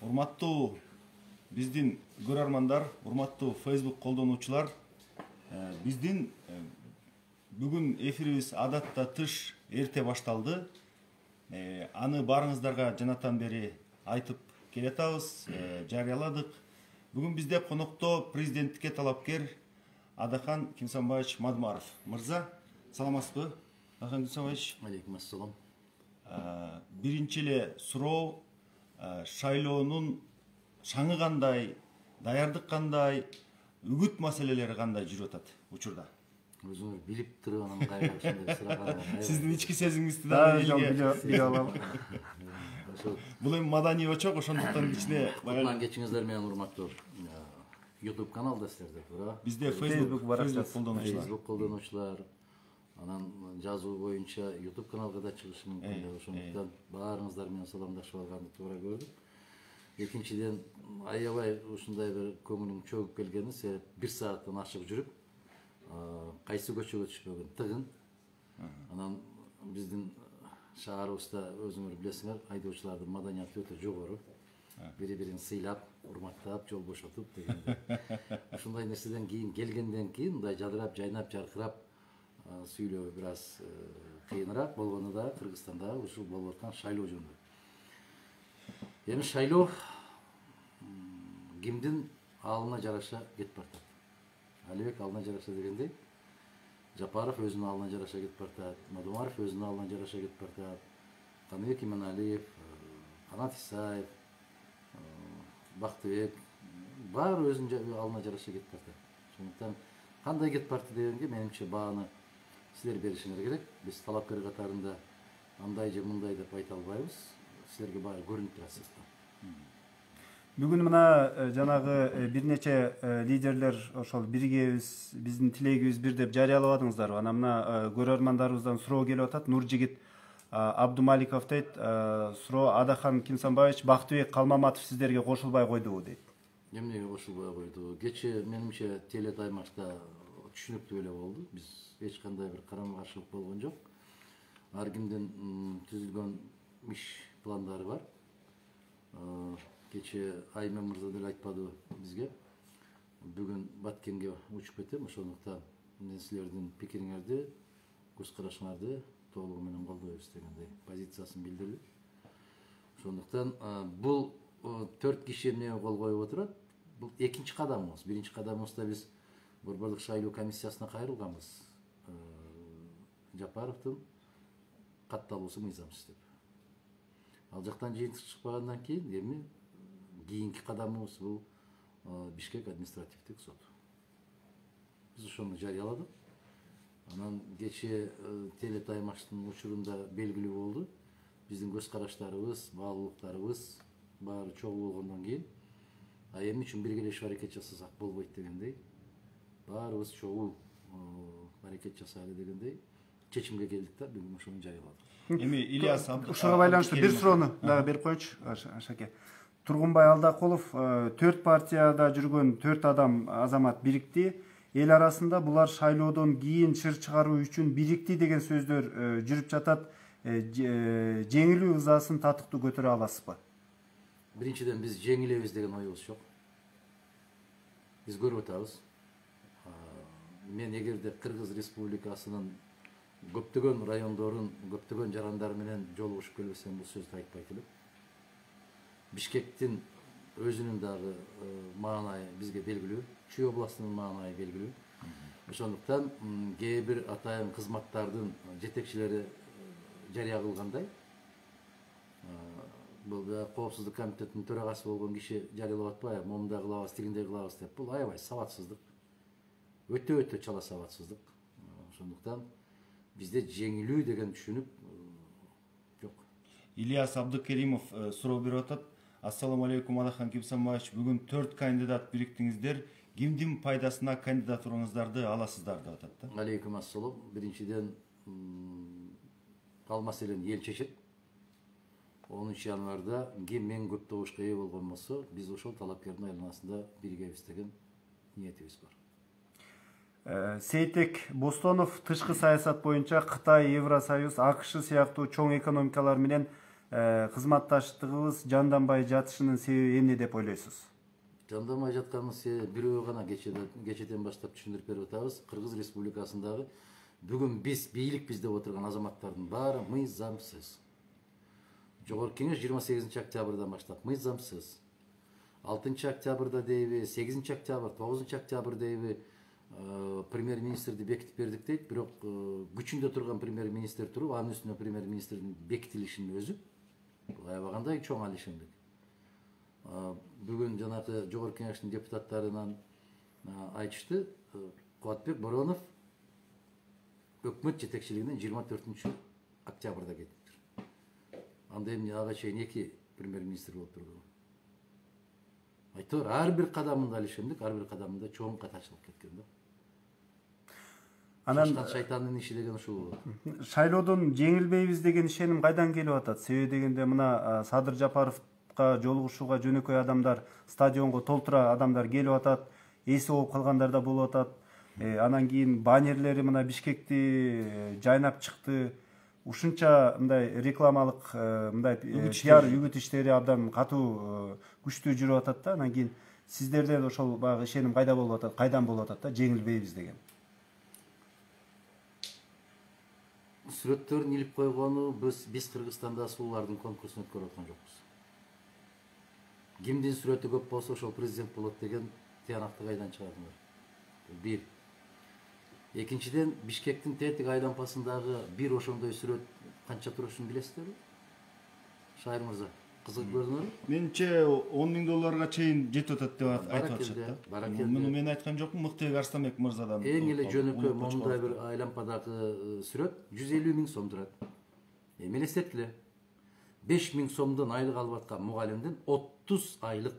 Урматтуу биздин көрөрмандар, урматтуу Facebook колдонуучулар, биздин бүгүн эфирибиз адатта тыш эрте башталды. Аны барыңыздарга жанатан бери айтып келатабыз, жарыяладык. Бүгүн бизде конокто президенттикке талапкер Адахан Кимсанбаевич Мадмаров. Мырза, саламатсызбы? Адахан Кимсанбаевич. Алейкум ассалам. Биринчи эле суроо, шайлоонун шаңы кандай, даярдык кандай, үгүт маселелери кандай жүрүп атат учурда? Өзүңөр билип туруп анан кайра ушундай сурагандар. Сиздин ички сезимиңизди да биле алам. Бул эми маданий очок, ошондуктан кичине Кутлан кечиңиздер менен урматтуу YouTube каналда силерде, туура? Бизде Facebook колдонуучулар. Facebook колдонуучулар, анан жазуу боюнча YouTube каналга да чыгышы мүмкүн. Ошондуктан баарыңыздар менен саламдашып алганды туура көрдүк. Экинчиден, аябай ушундай бир көңүлүм чөгүп келгени, себеп 1 сааттан ашык жүрүп, кайсы көчөгө түшпөгөн тыгын. Анан биздин шаарыбызда өзүңөр билесиңер, айдоочулардын маданияты өтө жогору. Бири-бирин сыйлап, урматтап, жол бошотуп дегенде. Ушундай нерседен кийин келгенден кийин мындай жадырап, жайнап, жаркырап сүйлөө бир аз кыйыныраак болгону да Кыргызстанда ушул болуп аткан шайлоо жөнүндө. Эми шайлоо кимдин алына жараша кетип бартат. Алибек алына жараша дегендей, Жапаров өзүнүн алына жараша кетип бартат, Мадумаров өзүнүн алына жараша кетип бартат, Каныбек Иманалиев, Канат Исаев, Бактыбек, баары өзүнүн алына жараша кетип бартат. Ошондуктан кандай кетип барды дегенге менимче бааны силер беришиңер керек. Биз талапкер катарында андай же мындай деп айта албайбыз. Силерге баары көрүнүп турат. Бүгүн мына жанагы бир нече лидерлер ошол биригебиз, биздин тилегибиз бир деп жарыялабадыңыздарбы? Анан мына көрөрмандарыбыздан суроо келип атат. Нуржигит Абдумаликов дейт, суроо: Адахан Кимсанбаевич, Бактыбек Калмаматов сиздерге кошулбай койдубу дейт. Эмнеге кошулбай койду? Кечээ менимче Теле Таймашта түшүнүктүү эле болду. Биз эч кандай бир карама-каршылык болгон жок. Ар кимдин түзүлгөн иш пландары бар. Кечээ Аймен мырза деле айтпадыбы бизге? Бүгүн Баткенге учуп кетем, ошондуктан мен силердин пикириңерди, көз карашыңарды толугу менен колдойбуз дегендей позициясын билдирди. Ошондуктан бул 4 киши эмнеге кол коюп отурат? Бул экинчи кадамыбыз. Биринчи кадамыбызда биз Борборлук шайлоо комиссиясына кайрылганбыз. Жапаровдун катталуусу мыйзамсыз деп. Ал жактан жыйынтык чыкпагандан кийин эми кийинки кадамыбыз бул Бишкек административдик сот. Биз ошону жарыяладык. Анан кечээ Теле Таймаштын учурунда белгилүү болду. Биздин көз караштарыбыз, баалуулуктарыбыз баары чогуу болгондон кийин эми үчүн биргелешип аракет жасасак болбойт дегендей, баарыбыз чогуу аракет жасайлы дегендей чечимге келдик да бүгүн ошону жарыяладык. Эми Ильяс ушуга байланыштуу бир суроону дагы берип коечу, Ашаке. Тургунбай Алдакулов, 4 партияда жүргөн 4 адам азамат бирикти. Эл арасында булар шайлоодон кийин чыр чыгаруу үчүн бирикти деген сөздөр жүрүп жатат. Жеңилүү ызасын татыктуу көтөрө аласызбы? Биринчиден биз жеңилебиз деген оюбуз жок. Биз көрүп атабыз. Мен эгерде Кыргыз Республикасынын көптөгөн райондорун, көптөгөн жарандары менен жолугушуп келбесем бул сөздү айтпайт элем. Бишкектин өзүнүн дагы маанайы бизге белгилүү, Чүй областынын маанайы белгилүү. Ошондуктан кээ бир атайын кызматтардын жетекчилери жарыя кылгандай, бул коопсуздук комитетинин төрагасы болгон киши жарыялап атпайбы, момундай кылабыз, тигиндей кылабыз деп. Бул аябай сабатсыздык. Өтө чала сабатсыздык. Ошондуктан бизде жеңилүү деген түшүнүк жок. Ильяс Абдыкеримов суроо берип атат. Ассаламу алейкум Адахан Кимсанбаевич, бүгүн 4 кандидат бириктиңиздер. Кимдин пайдасына кандидатураңыздарды аласыздар деп атат да. Алейкум ассалам. Биринчиден ал маселени эл чечет. 10 январда ким мен көп добушка ээ болгон болсо, биз ошол талапкердин айланасында биригебиз деген ниетибиз бар. Сейтек Бостонов тышкы саясат боюнча Кытай, Евросоюз, АКШ сыяктуу чоң экономикалар менен кызматташтыгыбыз жанданбай жатышынын себеби эмне деп ойлойсуз? Жандамай жатканын себеби бирөө гана кечеден баштап түшүндүрүп берип атабыз. Кыргыз Республикасындагы бүгүн биз бийликпиз деп отурган азаматтардын баары мыйзамсыз. Жогорку Кеңеш 28 октябрдан баштап мыйзамсыз. 6 октябрда дейби, 8 октябрь, 9 октябрь дейби премьер-министрди бекитип бердик дейт. Бирок күчүндө турган премьер-министр туруп, анын үстүнө премьер-министрдин бекитилишинин өзү аябагандай чоң алишимдик. Бүгүн жанагы Жогорку Кеңештин депутаттарынан айтышты, Кубатбек Боронов өкмөт жетекчилигинен 24 октябрда кетиптир. Анда эмне ага чейин 2 премьер-министр болуп турду. Айтор ар бир кадамында алишимдик, ар бир кадамында чоң катачылык кеткен да. Анан шайтандын иши деген ушул болот. Шайлоодон жеңилбейбиз деген ишеним кайдан келип атат? Себеби дегенде мына Садыр Жапаровго жолугушууга жөнөкөй адамдар, стадионго толтура адамдар келип атат, эси болуп калгандар да болуп атат. Анан кийин баннерлери мына Бишкекти жайнап чыкты. Ушунча мындай рекламалык мындай пиар үгүт иштери абдан катуу күчтүү жүрүп атат да. Анан кийин сиздерде ошол баягы ишеним кайда болуп атат, кайдан болуп атат да, жеңилбейбиз деген. Сүрөттөрүн илип койгону биз Кыргызстанда суулардын конкурсун өткөрүп аткан жокпуз. Кимдин сүрөтү көп болсо ошол президент болот деген тыянакты кайдан чыгардыңар? Бир. Экинчиден, Бишкектин тетик айлампасындагы бир ошондой сүрөт канча турушун билесиздерби? Шайыр мырза, кызык көрдүңөрбү? Менимче $10.000 чейин жетип атат деп айтып атышат да. Муну мен айткан жокмун, Мыктыбек Арстамбек мырзадан. Эң эле жөнөкөй момундай бир айлампадагы сүрөт 150 000 сом турат. Эми элестеткиле. 5 000 сомдон айлык алып аткан мугалимдин 30 айлык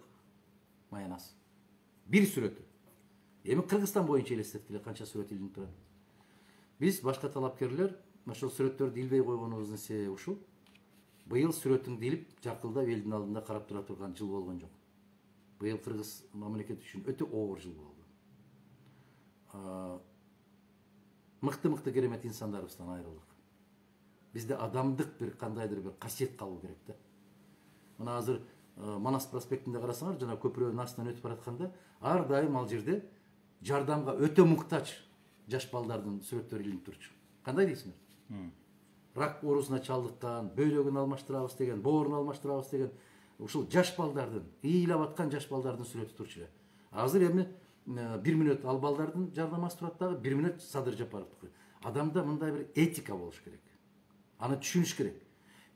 маянасы. Бир сүрөтү. Эми Кыргызстан боюнча элестеткиле канча сүрөт илинип турат. Биз башка талапкерлер ошол сүрөттөрдү илбей койгонубуздун себеби ушул. Быйыл сүрөтүңдү илип жакылдап элдин алдында карап тура турган жыл болгон жок. Быйыл Кыргыз мамлекети үчүн өтө оор жыл болду. Мыкты керемет инсандарыбыздан айрылдык. Бизде адамдык бир кандайдыр бир касиет калуу керек да. Мына азыр Манас проспектинде карасаңар, жана көпүрөнүн астынан өтүп баратканда, ар дайым ал жерде жардамга өтө муктач жаш балдардын сүрөттөрү илинип турчу. Кандай дейсиңер? Рак оорусуна чалдыккан, бөйлөгүн алмаштырабыз деген, боорун алмаштырабыз деген, ушул жаш балдардын, ыйлап аткан жаш балдардын сүрөтү турчу. Азыр эми 1 мүнөт ал балдардын жардамасы турат дагы, 1 мүнөт Садыр Жапаровдуку. Адамда мындай бир этика болуш керек. Аны түшүнүш керек.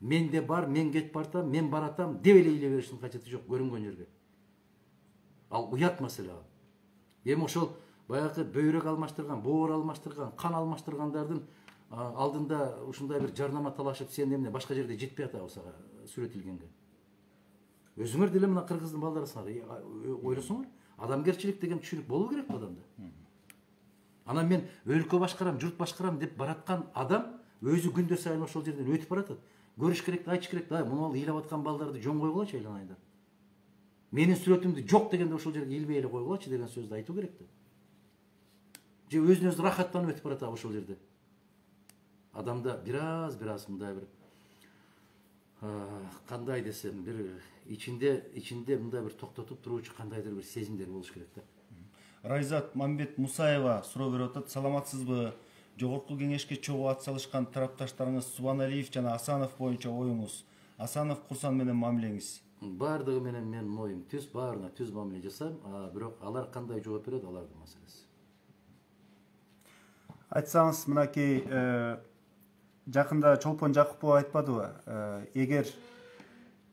Менде бар, мен кетип бартам, мен баратам деп эле ыйлай бериштин кажети жок көрүнгөн жерге. Ал уят маселе ал. Эми ошол баягы бөйрөк алмаштырган, боор алмаштырган, кан алмаштыргандардын алдында ушундай бир жарнама талашып, сен эмне башка жерде жетпей атабыз ага сүрөт илгенге. Өзүңөр деле мына Кыргыздын балдарысыңар, ойлосоңор, адамгерчилик деген түшүнүк болуу керек адамда. Анан мен өлкө башкарам, журт башкарам деп бараткан адам өзү күндө сайын ошол жерден өтүп баратат. Көрүш керек, айтыш керек да, муну ыйлап аткан балдарды жөн койгулачы айланайда. Менин сүрөтүмдү жок дегенде ошол жерге илбей эле койгулачы деген сөздү айтуу керек да. Же өзүнө өзү рахаттанып өтүп баратабы ошол жерде. Адамда бир аз мындай бир кандай десем, бир ичинде мындай бир токтотуп туруучу кандайдыр бир сезимдер болуш керек да. Райзат Мамбет Мусаева суроо берип атат. Саламатсызбы? Жогорку кеңешке чогуу ат салышкан тарапташтарыңыз Субаналиев жана Асанов боюнча оюңуз. Асанов Курсан менен мамилеңиз? Бардыгы менен менин моюм түз, баарына түз мамиле жасайм, бирок алар кандай жооп берет, алардын маселеси. Айтсаңыз, мынакей жакында Чолпон Жакупов айтпадыбы? Эгер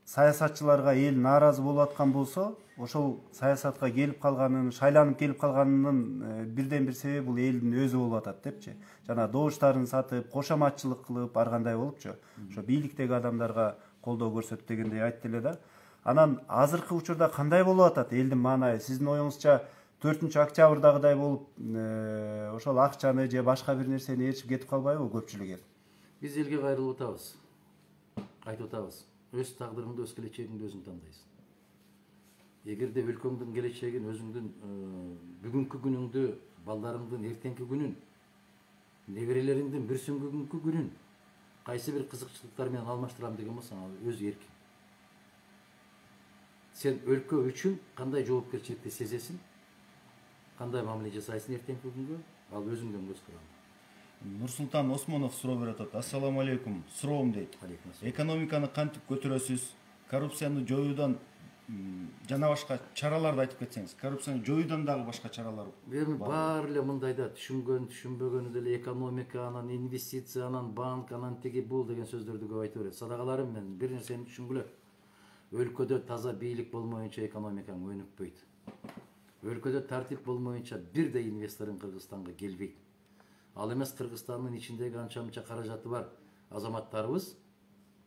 саясатчыларга эл нааразы болуп аткан болсо, ошол саясатка келип калганын, шайланып келип калганынын бирден бир себеби бул элдин өзү болуп атат депчи. Жана добуштарын сатып, кошоматчылык кылып, ар кандай болупчу. Ошо бийликтеги адамдарга колдоо көрсөтүп дегендей айтты эле да. Анан азыркы учурда кандай болуп атат элдин маанайы? Сиздин оюңузча 4 октябрдагыдай болуп, ошол акчаны же башка бир нерсени ээрчип кетип калбайбы көпчүлүк эл? Биз элге кайрылып атабыз. Айтып атабыз. Өз тагдырыңды, өз келечегиңди өзүң тандайсың. Эгерде өлкөңдүн келечегин, өзүңдүн бүгүнкү күнүңдү, балдарыңдын эртеңки күнүн, неберелериңдин бүрсүңгү күнүн кайсы бир кызыкчылыктар менен алмаштырам деген болсоң ал өз эркиң. Сен өлкө үчүн кандай жоопкерчиликти сезесиң, кандай мамиле жасайсың эртеңки күнгө, ал өзүңдөн көз каранды. Нурсултан Осмонов суроо берип атат. Ассаламу алейкум. Суроом дейт. Алейкум ассалам. Экономиканы кантип көтөрөсүз? Коррупцияны жоюудан жана башка чараларды айтып кетсеңиз. Коррупцияны жоюудан дагы башка чаралар Эми баары эле мындайда түшүнгөн, түшүнбөгөнү деле экономика, анан инвестиция, анан банк, анан тиги бул деген сөздөрдү көп айтып берет. Садакаларым менен бир нерсени түшүнгүлө. Өлкөдө таза бийлик болмоюнча экономикаң өнүкпөйт. Өлкөдө тартип болмоюнча бирде инвесторун Кыргызстанга келбейт. Ал эмес Кыргызстандын ичиндеги анча мынча каражаты бар азаматтарыбыз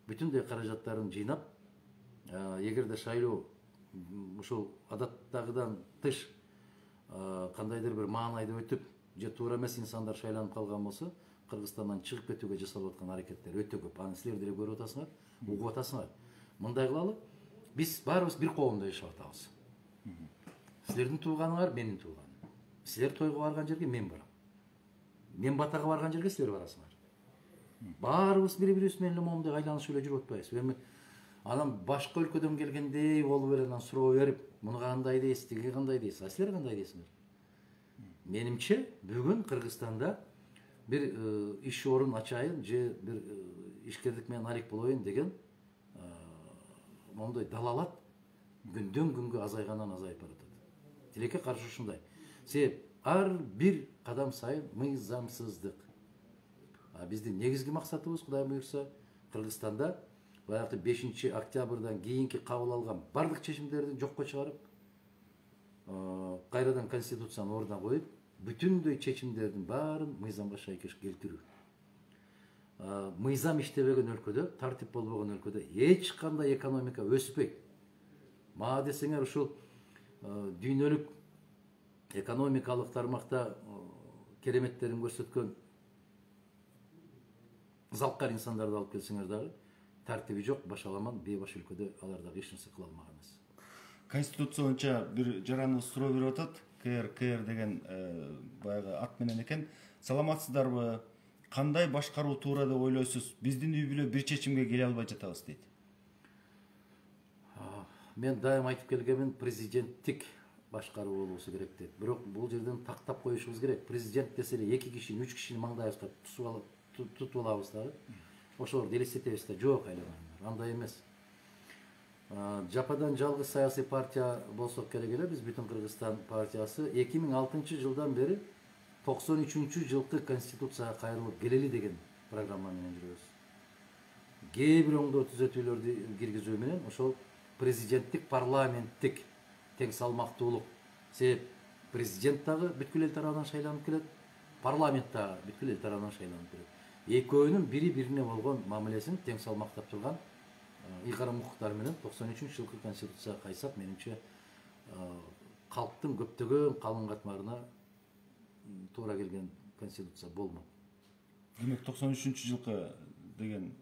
бүтүндөй каражаттарын жыйнап, эгерде шайлоо ушул адаттагыдан тыш кандайдыр бир маанайда өтүп, же туура эмес инсандар шайланып калган болсо, Кыргызстандан чыгып кетүүгө жасалып аткан аракеттер өтө көп. Аны силер деле көрүп атасыңар, угуп атасыңар. Мындай кылалы, биз баарыбыз бир коомдо жашап атабыз. Силердин тууганыңар менин тууганым. Силер тойго барган жерге мен барам. Мен батага барган жерге силер барасыңар. Баарыбыз бири-бирибиз менен эле момундай айланышып эле жүрүп атпайбыз. Эми анан башка өлкөдөн келгендей болуп эле анан суроо берип, муну кандай дейсиз, тиги кандай дейсиз, а силер кандай дейсиңер? Менимче бүгүн Кыргызстанда бир иш орун ачайын же бир ишкерлик менен арик болоюн деген моундай далалат күндөн күнгө азайгандан азайып баратат. Тилекке каршы ушундай. Себеп ар бир кадам сайын мыйзамсыздык. Биздин негизги максатыбыз Кудай буйрса Кыргызстанда баягы 5 октябрдан кийинки кабыл алган бардык чечимдерди жокко чыгарып, кайрадан конституцияны ордуна коюп, бүтүндөй чечимдердин баарын мыйзамга шайкеш келтирүү. Мыйзам иштебеген өлкөдө, тартип болбогон өлкөдө эч кандай экономика өспөйт. Мага десеңер ушул дүйнөлүк экономикалык тармакта кереметтерин көрсөткөн залкар инсандарды алып келсеңер дагы тартиби жок, башаламан, бейбаш өлкөдө алар дагы эч нерсе кыла алмак эмес. Конституция боюнча бир жараныбыз суроо берип атат. КР деген баягы ат менен экен. Саламатсыздарбы? Кандай башкаруу туура деп ойлойсуз? Биздин үй бүлө бир чечимге келе албай жатабыз дейт. Мен дайым айтып келгенмин, президенттик башкаруу болуусу керек дейт. Бирок бул жерден тактап коюшубуз керек. Президент десе эле 2 кишини, 3 кишини маңдайыбызга тутуп алабыз дагы. Ошолорду элестетебиз да, жок айланаңдар. Андай эмес. Жападан жалгыз саясий партия болсок керек эле, биз бүтүн Кыргызстан партиясы 2006 жылдан бери 93 жылкы конституцияга кайрылып келели деген программа менен жүрөбүз. Кээ бир оңдоо түзөтүүлөрдү киргизүү менен ошол президенттик, парламенттик тең салмактуулук. Себеп президент дагы бүткүл эл тарабынан шайланып келет, парламент дагы бүткүл эл тарабынан шайланып келет. Экөөнүн бири-бирине болгон мамилесин тең салмактап турган ыйгарым укуктар менен 93 жылкы конституцияга кайсак, менимче калктын көптөгөн калың катмарына туура келген конституция болмок. Демек 93 жылкы деген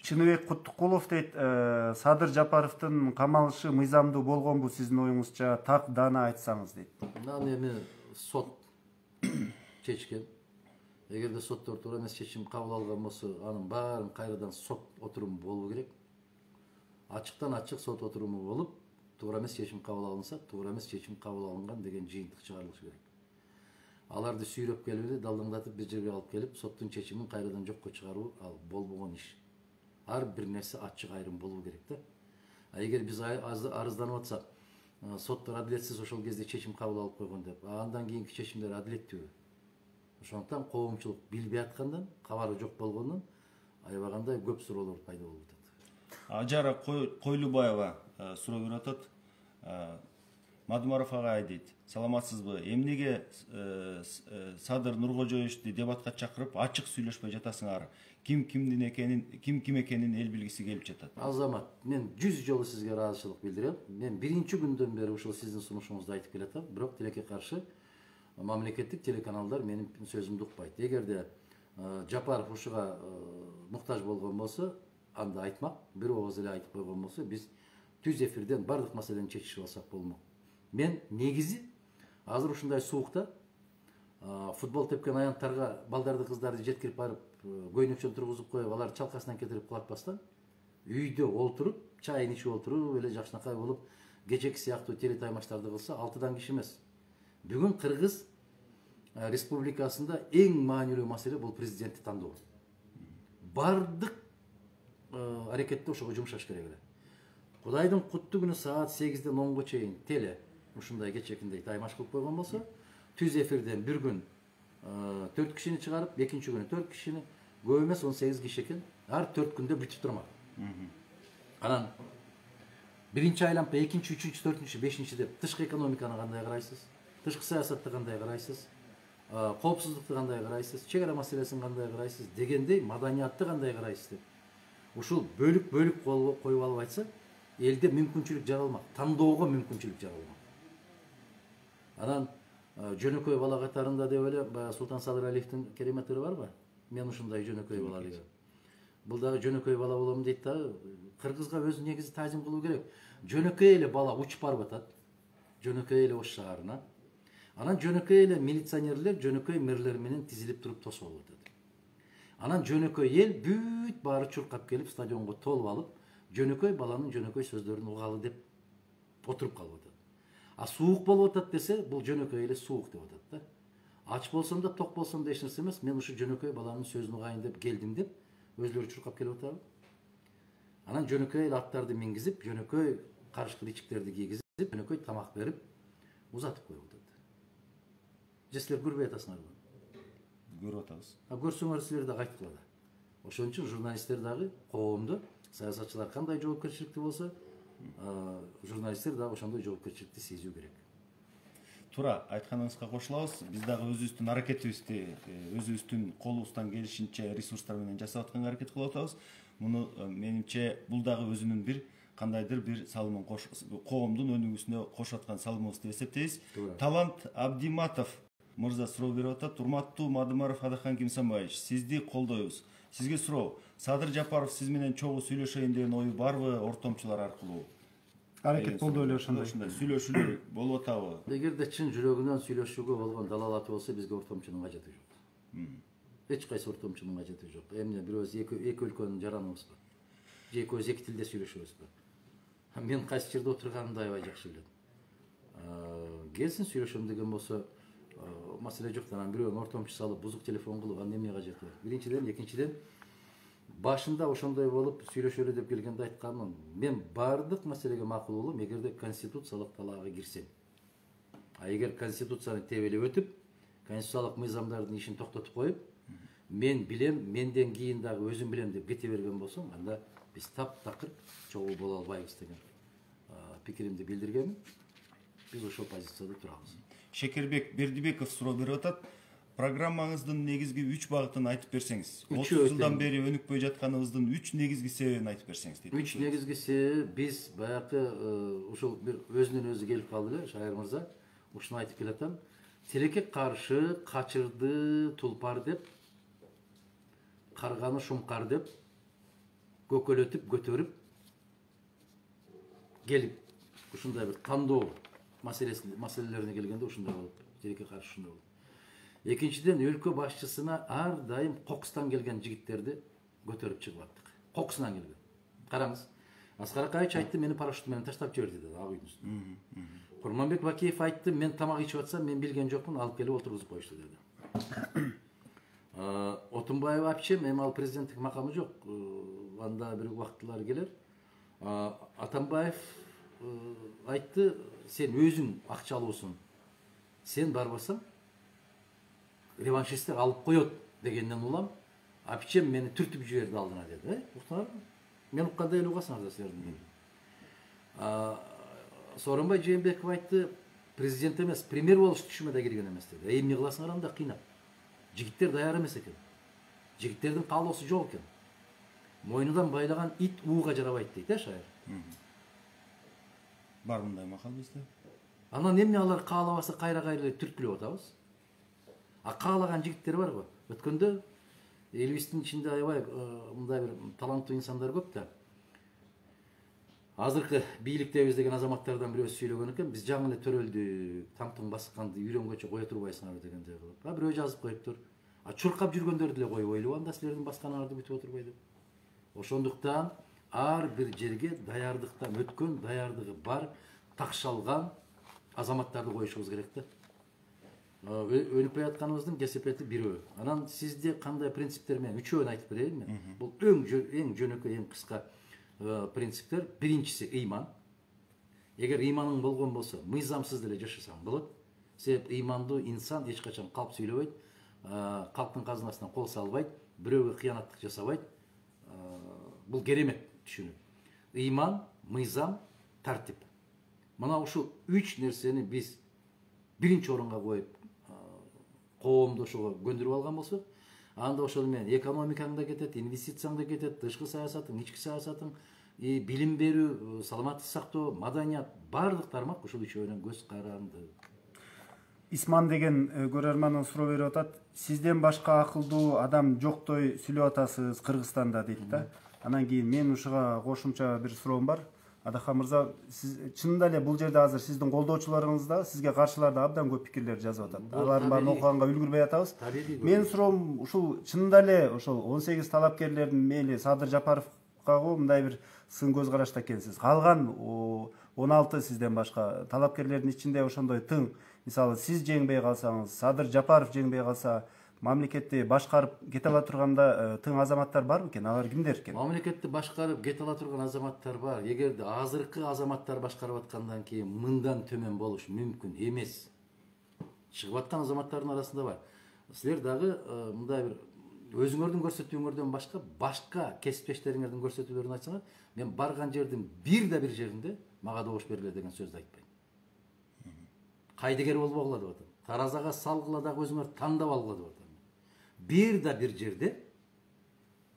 Чыныбек Куттукулов дейт, Садыр Жапаровдун камалышы мыйзамдуу болгонбу сиздин оюңузча, так дана айтсаңыз дейт. Аны эми сот чечкен. Эгерде соттор туура эмес чечим кабыл алган болсо, анын баарын кайрадан сот отуруму болуу керек. Ачыктан ачык сот отуруму болуп, туура эмес чечим кабыл алынса, туура эмес чечим кабыл алынган деген жыйынтык чыгарылышы керек. Аларды сүйрөп келип эле далдаңдатып бир жерге алып келип, соттун чечимин кайрадан жокко чыгаруу ал болбогон иш. Ар бир нерсе ачык айрым болуу керек да. Эгер биз арызданып атсак, соттор адилетсиз ошол кезде чечим кабыл алып койгон деп, андан кийинки чечимдер адилеттүү. Ошондуктан коомчулук билбей аткандан, кабары жок болгондон аябагандай көп суроолор пайда болуп атат. Ажара Койлубаева суроо берип атат. Мадумаров агай дейт. Саламатсызбы? Эмнеге Садыр Нуркожоевичти дебатка чакырып, ачык сүйлөшпөй жатасыңар? Ким ким экенин эл билгиси келип жатат. Азамат, мен 100 жолу сизге ыраазычылык билдирем. Мен биринчи күндөн бери ушул сиздин сунушуңузду айтып келатам, бирок тилекке каршы мамлекеттик телеканалдар менин сөзүмдү укпайт. Эгерде Жапаров ушуга муктаж болгон болсо, анда айтмак, бир ооз эле айтып койгон болсо, биз түз эфирден бардык маселени чечишип алсак болмок. Мен негизи азыр ушундай суукта футбол тепкен аянттарга балдарды кыздарды жеткирип барып көйнөкчөн тургузуп коюп алар чалкасынан кетирип кулатпастан үйдө олтуруп чайын ичип олтуруп эле жакшынакай болуп кечеки сыяктуу телетаймаштарды кылса 6 киши эмес. Бүгүн Кыргыз республикасында эң маанилүү маселе бул президентти тандоо. Бардык аракетте ошого жумшаш керек эле. Кудайдын куттуу күнү саат 8ден 10го чейин теле ушундай кечекиндей таймаш кылып койгон болсо, түз эфирден bir күн 4 кишини чыгарып, экинчи күнү 4 кишини, көп эмес 18 киши экен, ар 4 күндө бүтүп турмак. Анан биринчи айлампа, экинчи, үчүнчү, төртүнчү, бешинчи деп тышкы экономиканы кандай карайсыз? Тышкы саясатты кандай карайсыз? Коопсуздукту кандай карайсыз? Чек ара маселесин кандай карайсыз? Дегендей маданиятты кандай карайсыз деп. Ушул бөлүк коюп алып айтса, элде мүмкүнчүлүк жаралмак, тандоого мүмкүнчүлүк жаралмак. Анан жөнөкөй бала катарында деп эле баягы Султан Садыр Алиевдин керемет ыры барбы? Мен ушундай жөнөкөй бала деген. Бул дагы жөнөкөй бала болом дейт дагы. Кыргызга өзү негизи тазим кылуу керек. Жөнөкөй эле бала учуп барып атат. Жөнөкөй эле Ош шаарына. Анан жөнөкөй эле милиционерлер жөнөкөй мэрлер менен тизилип туруп тосуп алып атат. Анан жөнөкөй эл бүт баары чуркап келип стадионго толуп алып, жөнөкөй баланын жөнөкөй сөздөрүн угалы деп отуруп калып атат. А суук болуп атат десе, бул жөнөкөй эле суук деп атат да. Ач болсом да, ток болсом да эч нерсе эмес, мен ушу жөнөкөй баланын сөзүн угайын деп келдим деп өзлөрү чуркап келип атабы. Анан жөнөкөй эле аттарды мингизип, жөнөкөй карышкы ичиктерди кийгизип, жөнөкөй тамак берип узатып коюп атат. Же силер көрбөй атасыңарбы? Көрүп атабыз. Көрсөңөр силер да кайткыла да. Ошон үчүн журналисттер дагы коомдо саясатчылар кандай жоопкерчиликти болсо, журналисттер дагы ошондой жоопкерчиликти сезүү керек. Туура айтканыңызга кошулабыз. Биз дагы өзүбүздүн аракетибизди, өзүбүздүн колубуздан келишинче ресурстар менен жасап атканга аракет кылып атабыз. Муну менимче бул дагы өзүнүн бир кандайдыр бир салымын коомдун өнүгүүсүнө кошуп аткан салымыбыз деп эсептейбиз. Талант Абдиматов мырза суроо берип атат. Урматтуу Мадымаров Адахан Кимсанбаевич, сизди колдойбуз. Сизге суроо. Садыр Жапаров сиз менен чогуу сүйлөшөйүн деген ою барбы ортомчулар аркылуу? Аракет болду эле ошондой. Сүйлөшүүлөр болуп атабы? Эгерде чын жүрөгүнөн сүйлөшүүгө болгон далалаты болсо, бизге ортомчунун кажети жок. Эч кайсы ортомчунун кажети жок. Эмне бирөөбүз эки өлкөнүн жараныбызбы? Же экөөбүз эки тилде сүйлөшөбүзбү? Мен кайсы жерде отурганымды аябай жакшы билем. Келсин сүйлөшөм деген болсо, маселе жок. Анан бирөөнү ортомчу салып, бузук телефон кылып, анын эмне кажети бар? Биринчиден, экинчиден, башында ошондой болуп сүйлөшөлү деп келгенде айтканмын. Мен бардык маселеге макул болом, эгерде конституциялык талаага кирсем. Эгер конституцияны тебелеп өтүп, конституциялык мыйзамдардын ишин токтотуп коюп, мен билем, менден кийин дагы өзүм билем деп кете берген болсом, анда биз таптакыр чогуу боло албайбыз деген пикиримди билдиргенмин. Биз ошол позицияда турабыз. Шекербек Бердибеков суроо берип атат. Программаңыздын негизги 3 багытын айтып берсеңиз. 30 жылдан бери өнүкпөй жатканыбыздын 3 негизги себебин айтып берсеңиз дейт. 3 негизги себеби биз баягы ушул бир өзүнөн өзү келип калды эле, Шайыр мырза. Ушуну айтып келатам. Тилекке каршы качырды тулпар деп, карганы шумкар деп, көкөлөтүп көтөрүп келип ушундай бир тандоо маселелерине келгенде ушундай болуп, тилекке каршы ушундай болуп. Экинчиден, өлкө башчысына ар дайым кокустан келген жигиттерди көтөрүп чыгып аттык. Кокусунан келген. Караңыз, Аскар Акаевич айтты, мени парашют менен таштап жиберди dedi Ак үйдүн үстүнө. Курманбек Бакиев айтты, мен тамак ичип атсам, мен билген жокмун, алып келип отургузуп коюшту деди. Отунбаев апчем, эми ал президенттик макамы жок. Анда бир убактылар келер. Атамбаев айтты, сен өзүң акчалуусуң. Сен барбасаң, реваншисттер алып коет дегенден улам, апчем мени түртүп жиберди алдына деди. Уктаңарбы? Мен уккандай эле угасыңар да силердин. Сооронбай Жээнбеков айтты, президент эмес, премьер болуш түшүмө да кирген эмес деди. Эмне кыласыңар анда кыйнап? Жигиттер даяр эмес экен. Жигиттердин каалоосу жок экен. Мойнудан байлаган ит ууга жарабайт дейт, Шайыр. Бар мындай макал бизде. Анан эмне алар каалабаса кайра-кайра түрткүлөп атабыз? Каалаган жигиттер барбы? Өткөндө элибиздин ичинде аябай мындай бир таланттуу инсандар көп да. Азыркы бийликтебиз деген азаматтардан бирөөсү сүйлөгөн экен, биз жаңы эле төрөлдүк, тамтың басканды үйрөнгөнчө кое турбайсыңарбы дегендей кылып. Бирөө жазып коюптур. Чуркап жүргөндөрдү эле коюп ойлоп анда силердин басканыңарды бүтүп отурбайбы. Ошондуктан ар бир жерге даярдыктан өткөн, даярдыгы бар, такшалган азаматтарды коюшубуз керек да. Өнүп атканыбыздын кесепети бирөө. Анан сизде кандай принциптер менен үчөөнү айтып берейин мен. Бул эң жөнөкөй, эң кыска принциптер. Биринчиси ыйман. Эгер ыйманың болгон болсо, мыйзамсыз деле жашасаң болот. Себеп ыймандуу инсан эч качан калп сүйлөбөйт, калктын казынасынан кол салбайт, бирөөгө кыянаттык жасабайт. Бул керемет түшүнүк. Ыйман, мыйзам, тартип. Мына ушул үч нерсени биз биринчи орунга коюп, коомду ошого көндүрүп алган болсок, анда ошол менен экономикаң да кетет, инвестицияң да кетет, тышкы саясатың, ички саясатың, билим берүү, саламаттык сактоо, маданият, баардык тармак ушул үчөөнөн көз каранды. Исман деген көрөрмандан суроо берип атат. Сизден башка акылдуу адам жоктой сүйлөп атасыз Кыргызстанда дейт да. Анан кийин мен ушуга кошумча бир суроом бар. Адахан мырза, сиз чынында эле бул жерде азыр сиздин колдоочуларыңыз да, сизге каршылар да абдан көп пикирлер жазып атат. Алардын баарын окуганга үлгүрбөй атабыз. Менин суроом ушул чынында эле ошол 18 талапкерлердин мейли Садыр Жапаровго мындай бир сын көз карашта экенсиз. Калган 16 сизден башка талапкерлердин ичинде ошондой тың, мисалы сиз жеңбей калсаңыз, Садыр Жапаров жеңбей калса, мамлекетти башкарып кете ала турганда тың азаматтар барбы экен? Алар кимдер экен? Мамлекетти башкарып кете ала турган азаматтар бар. Эгерде азыркы азаматтар башкарып аткандан кийин мындан төмөн болуш мүмкүн эмес. Чыгып аткан азаматтардын арасында бар. Силер дагы мындай бир өзүңөрдүн көрсөтүүңөрдөн башка кесиптештериңердин көрсөтүүлөрүн айтсаңар, мен барган жердин бир жеринде мага добуш бергиле деген сөздү айтпайм. Кайдыгер болбогула деп атам. Таразага салгыла дагы өзүңөр тандап алгыла деп атам. Бир жерде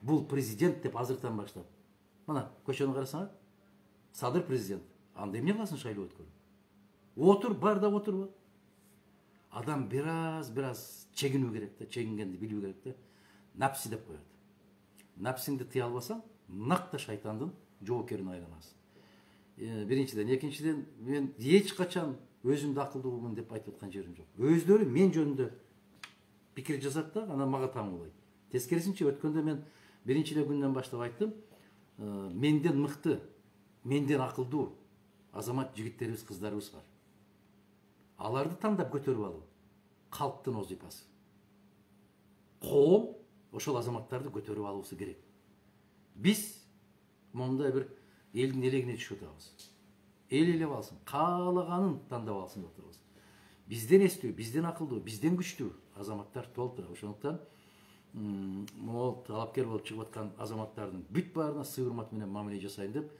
бул президент деп азыртан баштап. Мына көчөнү карасаңар, Садыр президент. Анда эмне кыласың шайлоо өткөрүп? Отур, бар да отурбу. Адам бираз чегинүү керек да, чегингенди билүү керек да. Напси деп коет. Напсиңди тыя албасаң, накта шайтандын жоокерине айланасың. Биринчиден, экинчиден, мен эч качан өзүмдү акылдуумун деп айтып аткан жерим жок. Өздөрү мен жөнүндө пикир жазат да, анан мага таңуулайт. Тескерисинче өткөндө мен биринчи эле күндөн баштап айттым, менден мыкты, менден акылдуу азамат жигиттерибиз, кыздарыбыз бар. Аларды тандап көтөрүп алуу калктын вазифасы. Коом ошол азаматтарды көтөрүп алуусу керек. Биз мондай бир элдин элегине түшүп атабыз. Эл элеп алсын, каалаганын тандап алсын деп атабыз. Бизден эстүү, бизден акылдуу, бизден күчтүү азаматтар толтура. Ошондуктан могул талапкер болуп чыгып аткан азаматтардын бүт баарына сый урмат менен мамиле жасайын деп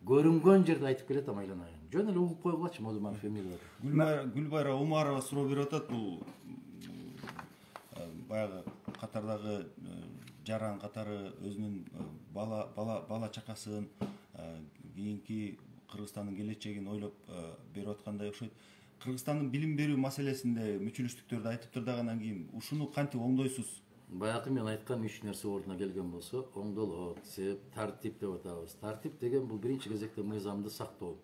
көрүнгөн жерде айтып келет, айланайын. Жөн эле угуп койгулачы, Модуман фамилия. Гүлбайра Умарова суроо берип атат. Бул баягы катардагы жаран катары өзүнүн бала чакасын, кийинки Кыргызстандын келечегин ойлоп берип аткандай окшойт. Кыргызстандын билим берүү маселесинде мүчүлүштүктөрдү айтыптыр дагы, анан кийин ушуну кантип оңдойсуз? Баягы мен айткан 3 нерсе ордуна келген болсо, оңдолот. Себеп тартип деп атабыз. Тартип деген бул биринчи кезекте мыйзамды сактоо.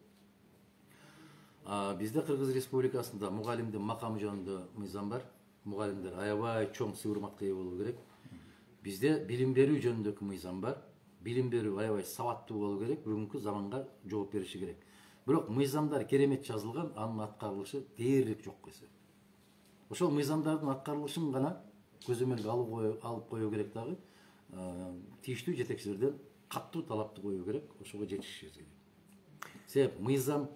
Бизде Кыргыз Республикасында мугалимдин макамы жөнүндө мыйзам бар. Мугалимдер аябай чоң сый урматка ээ болуу керек. Бизде билим берүү жөнүндөгү мыйзам бар. Билим берүү аябай сабаттуу болуу керек, бүгүнкү заманга жооп бериши керек. Бирок мыйзамдар керемет жазылган, анын аткарылышы дээрлик жок эсе. Ошол мыйзамдардын аткарылышын гана көзөмөлгө алып коюу керек дагы. Тийиштүү жетекчилерден каттуу талапты коюу керек, ошого жетишишибиз керек. Себеп мыйзам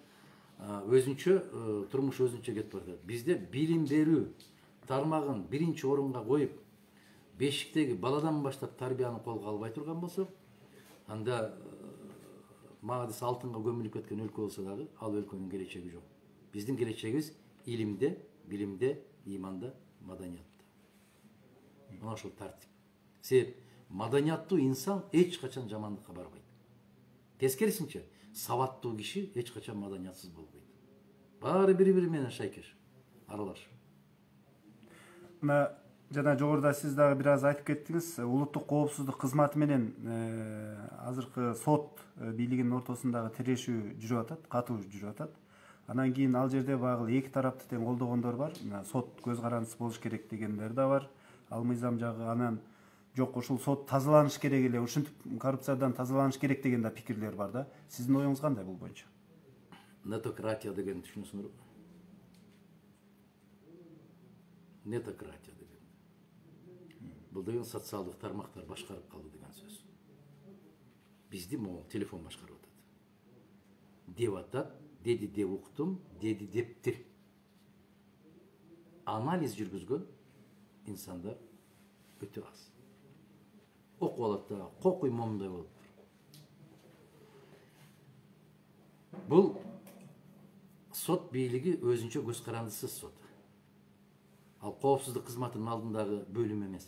өзүнчө, турмуш өзүнчө кетип барат. Бизде билим берүү тармагын биринчи орунга коюп, бешиктеги баладан баштап тарбияны колго албай турган болсок, анда мага алтынга көмүлүп кеткен өлкө болсо дагы, ал өлкөнүн келечеги жок. Биздин келечегибиз илимде, билимде, ыйманда, маданиятта. Мына ошол тартип. Себеп маданияттуу инсан эч качан жамандыкка барбайт. Тескерисинче, сабаттуу киши эч качан маданиятсыз болбойт. Баары бири-бири менен шайкеш, аралаш. Мына жана жогоруда сиз дагы бир аз айтып кеттиңиз, улуттук коопсуздук кызматы менен азыркы сот бийлигинин ортосундагы тирешүү жүрүп атат, катуу жүрүп атат. Анан кийин ал жерде багы эки тарапты тең колдогондор бар. Сот көз карандысы болуш керек дегендер да бар. ал мыйзам жагы анан жок ушул сот тазаланыш керек эле, ушинтип коррупциядан тазаланыш керек деген да пикирлер бар да. Сиздин оюңуз кандай бул боюнча? Нетократия деген түшүнөсүңөрбү? Нетократия деген. Бул деген социалдык тармактар башкарып калды деген сөз. Бизди могул телефон башкарып атат. Деп атат, деди деп уктум, деди дептир. Анализ жүргүзгөн инсандар өтө аз. Окуп алат да, кокуй момундай болуп тур. Бул сот бийлиги өзүнчө көз карандысыз сот. Ал коопсуздук кызматынын алдындагы бөлүм эмес.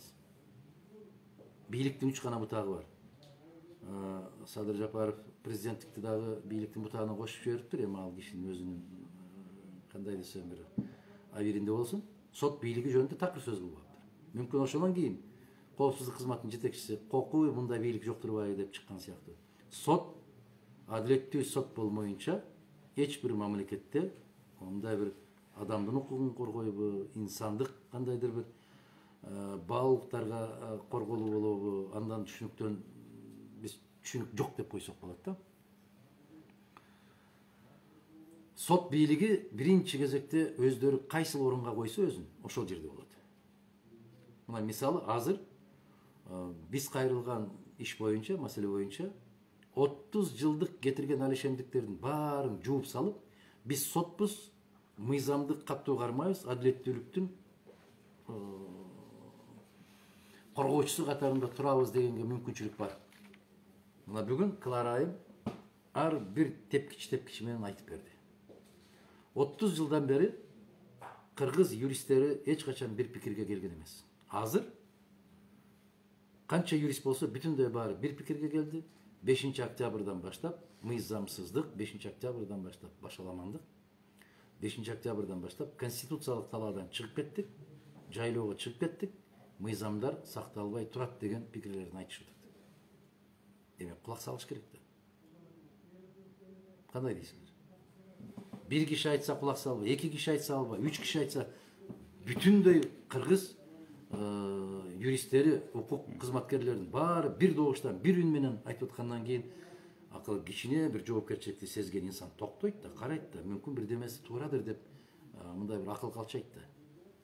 Бийликтин 3 гана бутагы бар. Садыр Жапаров президенттикти дагы бийликтин бутагына кошуп жибериптир, эми ал кишинин өзүнүн кандай десем бир абийиринде болсун. Сот бийлиги жөнүндө такыр сөз кылбаптыр. Мүмкүн ошондон кийин коопсуздук кызматынын жетекчиси кокуй мындай бийлик жок турбайбы деп чыккан сыяктуу. Сот адилеттүү сот болмоюнча эч бир мамлекетте мындай бир адамдын укугун коргойбу, инсандык кандайдыр бир баалуулуктарга корголуу болобу, андан түшүнүктөн биз түшүнүк жок деп койсок болот да. Сот бийлиги биринчи кезекте өздөрү кайсыл орунга койсо өзүн, ошол жерде болот. Мына мисалы азыр биз кайрылган иш боюнча, маселе боюнча 30 жылдык кетирген алишемдиктердин баарын жууп салып, биз сотпуз, мыйзамдык каттуу кармайбыз, адилеттүүлүктүн коргоочусу катарында турабыз дегенге мүмкүнчүлүк бар. Мына бүгүн Клара айым ар бир тепкич менен айтып берди. 30 жылдан бери кыргыз юристтери эч качан бир пикирге келген эмес. Азыр канча юрист болсо бүтүндөй баары бир пикирге келди. 5 октябрдан баштап мыйзамсыздык, 5 октябрдан баштап башаламандык, 5 октябрдан баштап конституциялык талаадан чыгып кеттик, жайлоого чыгып кеттик, мыйзамдар сакталбай турат деген пикирлерин айтышып атат. Демек кулак салыш керек да. Кандай дейсиңер? Bir kişi айтса кулак салбай, 2 киши айтса албай, 3 киши айтса бүтүндөй кыргыз юристтери, укук кызматкерлеринин баары бир добуштан, бир үн менен айтып аткандан кийин акыл кичине бир жоопкерчиликти сезген инсан токтойт да, карайт да, мүмкүн бир демеси туурадыр деп мындай бир акыл калчайт да.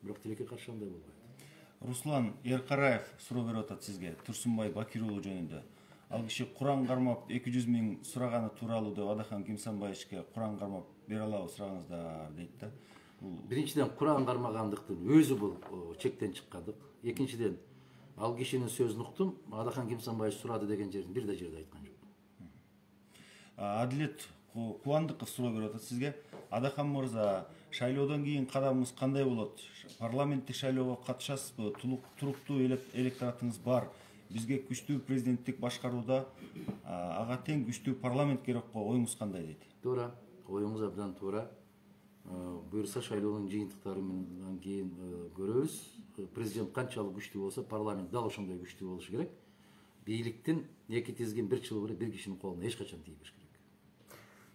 Бирок тилекке каршы андай болбойт. Руслан Эркараев суроо берип атат сизге Турсунбай Бакир уулу жөнүндө. Ал киши Куран кармап 200 000 сураганы тууралуу деп Адахан Кимсанбаевичке Куран кармап бере алабы сураңыздар дейт да. Биринчиден Куран кармагандыктын өзү бул чектен чыккандык. Экинчиден ал кишинин сөзүн уктум, Адахан Кимсанбаевич сурады деген жерин бир да жерде айткан жок. Адилет Кубандыков суроо берип атат сизге. Адахан мырза, шайлоодон кийин кадамыңыз кандай болот? Парламенттик шайлоого катышасызбы? Туруктуу электоратыңыз бар. Бизге күчтүү президенттик башкарууда ага тең күчтүү парламент керек го, оюңуз кандай дейт? Туура, оюңуз абдан туура. Буюрса шайлоонун жыйынтыктары менен кийин көрөбүз. Президент канчалык күчтүү болсо, парламент дал ошондой күчтүү болушу керек. Бийликтин эки тизгин бир чылбыры бир кишинин колуна эч качан тийбеш керек.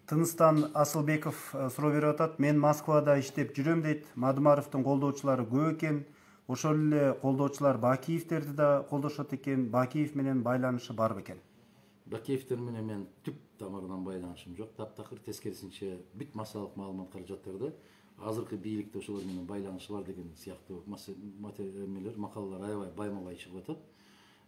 Тыныстан Асылбеков суроо берип атат. Мен Москвада иштеп жүрөм дейт. Мадымаровдун колдоочулары көп экен. Ошол эле колдоочулар Бакиевтерди да колдошот экен. Бакиев менен байланышы барбы экен? Бакиевтер менен мен түп тамырынан байланышым жок. Таптакыр тескерисинче бүт массалык маалымат каражаттарда азыркы бийликте ошолор менен байланышы бар деген сыяктуу материалдар, макалалар аябай байма-бай чыгып атат.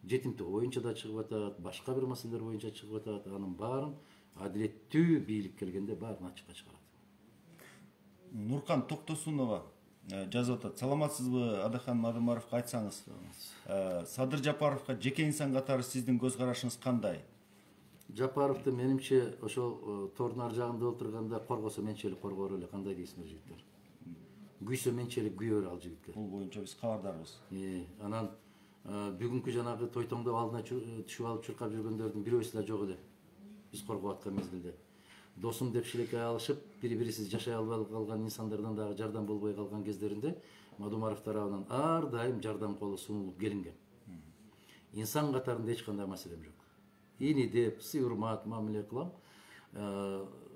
Жетимтик боюнча да чыгып атат, башка бир маселелер боюнча чыгып атат. Анын баарын адилеттүү бийлик келгенде баарын ачыкка чыгарат. Нуркан Токтосунова жазып атат. Саламатсызбы, Адахан Мадымаровго айтсаңыз. Садыр Жапаровго жеке инсан катары сиздин көз карашыңыз кандай? Жапаровду менимче ошол тордун ар жагында отурганда коргосо менчелик коргоор эле, кандай дейсиңер жигиттер? Күйсө менчелик күйөр ал жигитке. Бул боюнча биз кабардарбыз. Анан бүгүнкү жанагы тойтоңдоп алдына түшүп алып чуркап жүргөндөрдүн бирөөсү да жок эле. Биз коргоп аткан мезгилде. Досум деп шилекке алышып, бири-бирисиз жашай албай калган инсандардан дагы жардам болбой калган кездеринде Мадумаров тарабынан ар дайым жардам колу сунулуп келинген. Инсан катарында эч кандай маселем жок. Ини деп, сый-урмат мамиле кылам.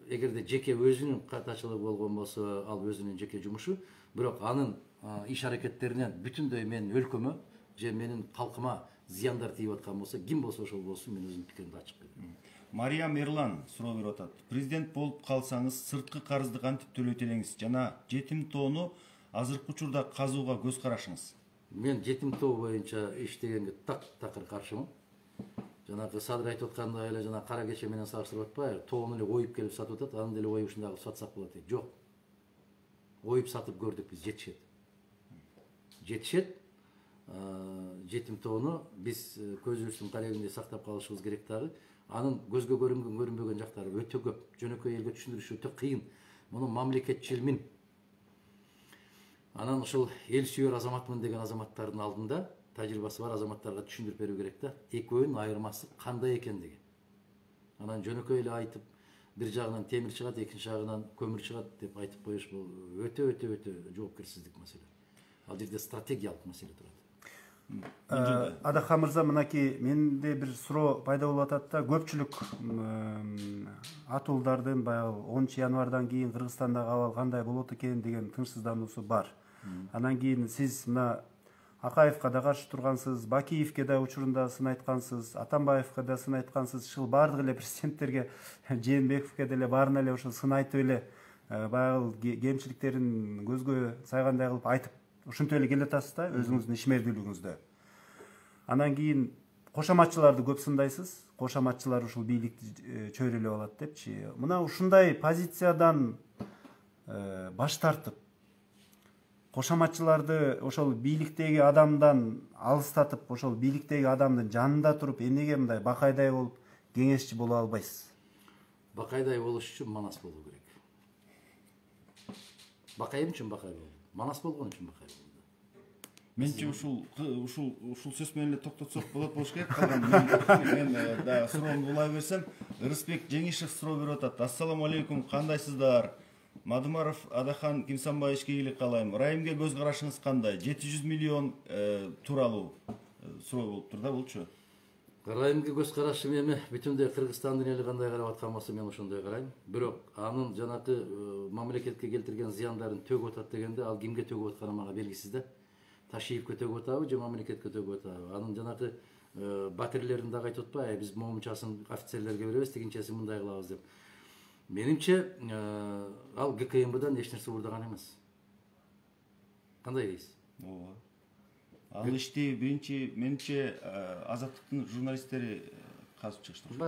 Эгерде жеке өзүнүн катачылыгы болгон болсо, ал өзүнүн жеке жумушу, бирок анын иш аракеттеринен бүтүндөй менин өлкөмө же менин калкыма зыяндар тийип аткан болсо, ким болсо ошол болсун, мен өзүмдүн пикиримди ачык берем. Мариям Эрлан суроо берип атат. Президент болуп калсаңыз сырткы карызды кантип төлөйт элеңиз жана жетим тоону азыркы учурда казууга көз карашыңыз? Мен жетим тоо боюнча иштегенге такыр каршымын. Жанагы Садыр айтып аткандай эле жана кара кече менен салыштырып атпайбы? Тоону эле оюп келип сатып атат, анын деле оюп ушундагы сатсак болот дейт. Жок. Оюп сатып көрдүк биз, жетишет. Жетишет. Жетим тоону биз көзүбүздүн каребинде сактап калышыбыз керек дагы. Анын көзгө көрүнгөн, көрүнбөгөн жактары өтө көп. Жөнөкөй элге түшүндүрүш өтө кыйын. Муну мамлекетчилмин. Анан ошол эл сүйөр азаматмын деген азаматтардын алдында тажрыйбасы бар азаматтарга түшүндүрүп берүү керек да. Экөөнүн айырмасы кандай экендиги. Анан жөнөкөй эле айтып, бир жагынан темир чыгат, экинчи жагынан көмүр чыгат деп айтып коюш бул өтө жоопкерсиздик маселе. Ал жерде стратегиялык маселе турат. Адахан мырза, мынакей менде бир суроо пайда болуп атат да. Көпчүлүк атуулдардын баягы 10 январдан кийин Кыргызстандагы абал кандай болот экен деген тынчсыздануусу бар. Анан кийин сиз мына Акаевка да каршы тургансыз, Бакиевке да учурунда сын айткансыз, Атамбаевка да сын айткансыз, ушул баардык эле президенттерге, Жээнбековке деле баарына эле ошол сын айтып эле баягы кемчиликтерин көзгө сайгандай кылып айтып ушинтип эле келатасыз да өзүңүздүн ишмердүүлүгүңүздө. Анан кийин кошоматчыларды көп сындайсыз. Кошоматчылар ушул бийликти чөйрөлөп алат депчи. Мына ушундай позициядан баш тартып, кошоматчыларды ошол бийликтеги адамдан алыстатып, ошол бийликтеги адамдын жанында туруп, эмнеге мындай бакайдай болуп кеңешчи боло албайсыз? Бакайдай болуш үчүн Манас болуу керек. Бакай үчүн бакай болду. Манас болгон үчүн бакай болду. Менче ушул сөз менен эле токтотсок болот болуш керек. Мен да суроомду улай берсем, Ырысбек Жеңишев суроо берип атат. Ассаламу алейкум, кандайсыздар? Мадымаров Адахан Кимсанбаевичке ийгилик каалайм. Райымге көз карашыңыз кандай? 700 миллион тууралуу суроо болуп тур да булчу. Райымге көз карашым эми бүтүндөй Кыргызстандын эли кандай карап аткан болсо мен ошондой карайм. Бирок анын жанагы мамлекетке келтирген зыяндарын төгүп атат дегенде, ал кимге төгүп атканы мага белгисиз да. Ташиевке төгүп атабы же мамлекетке төгүп атабы? Анын жанагы батирлерин дагы айтып атпайбы, биз моунчасын офицерлерге беребиз, тигинчесин мындай кылабыз деп. Менимче ал ГКМБдан эч нерсе уурдаган эмес. Кандай дейсиз? Ооба. Ал ишти биринчи менимче Азаттыктын журналисттери казып чыгыштыр.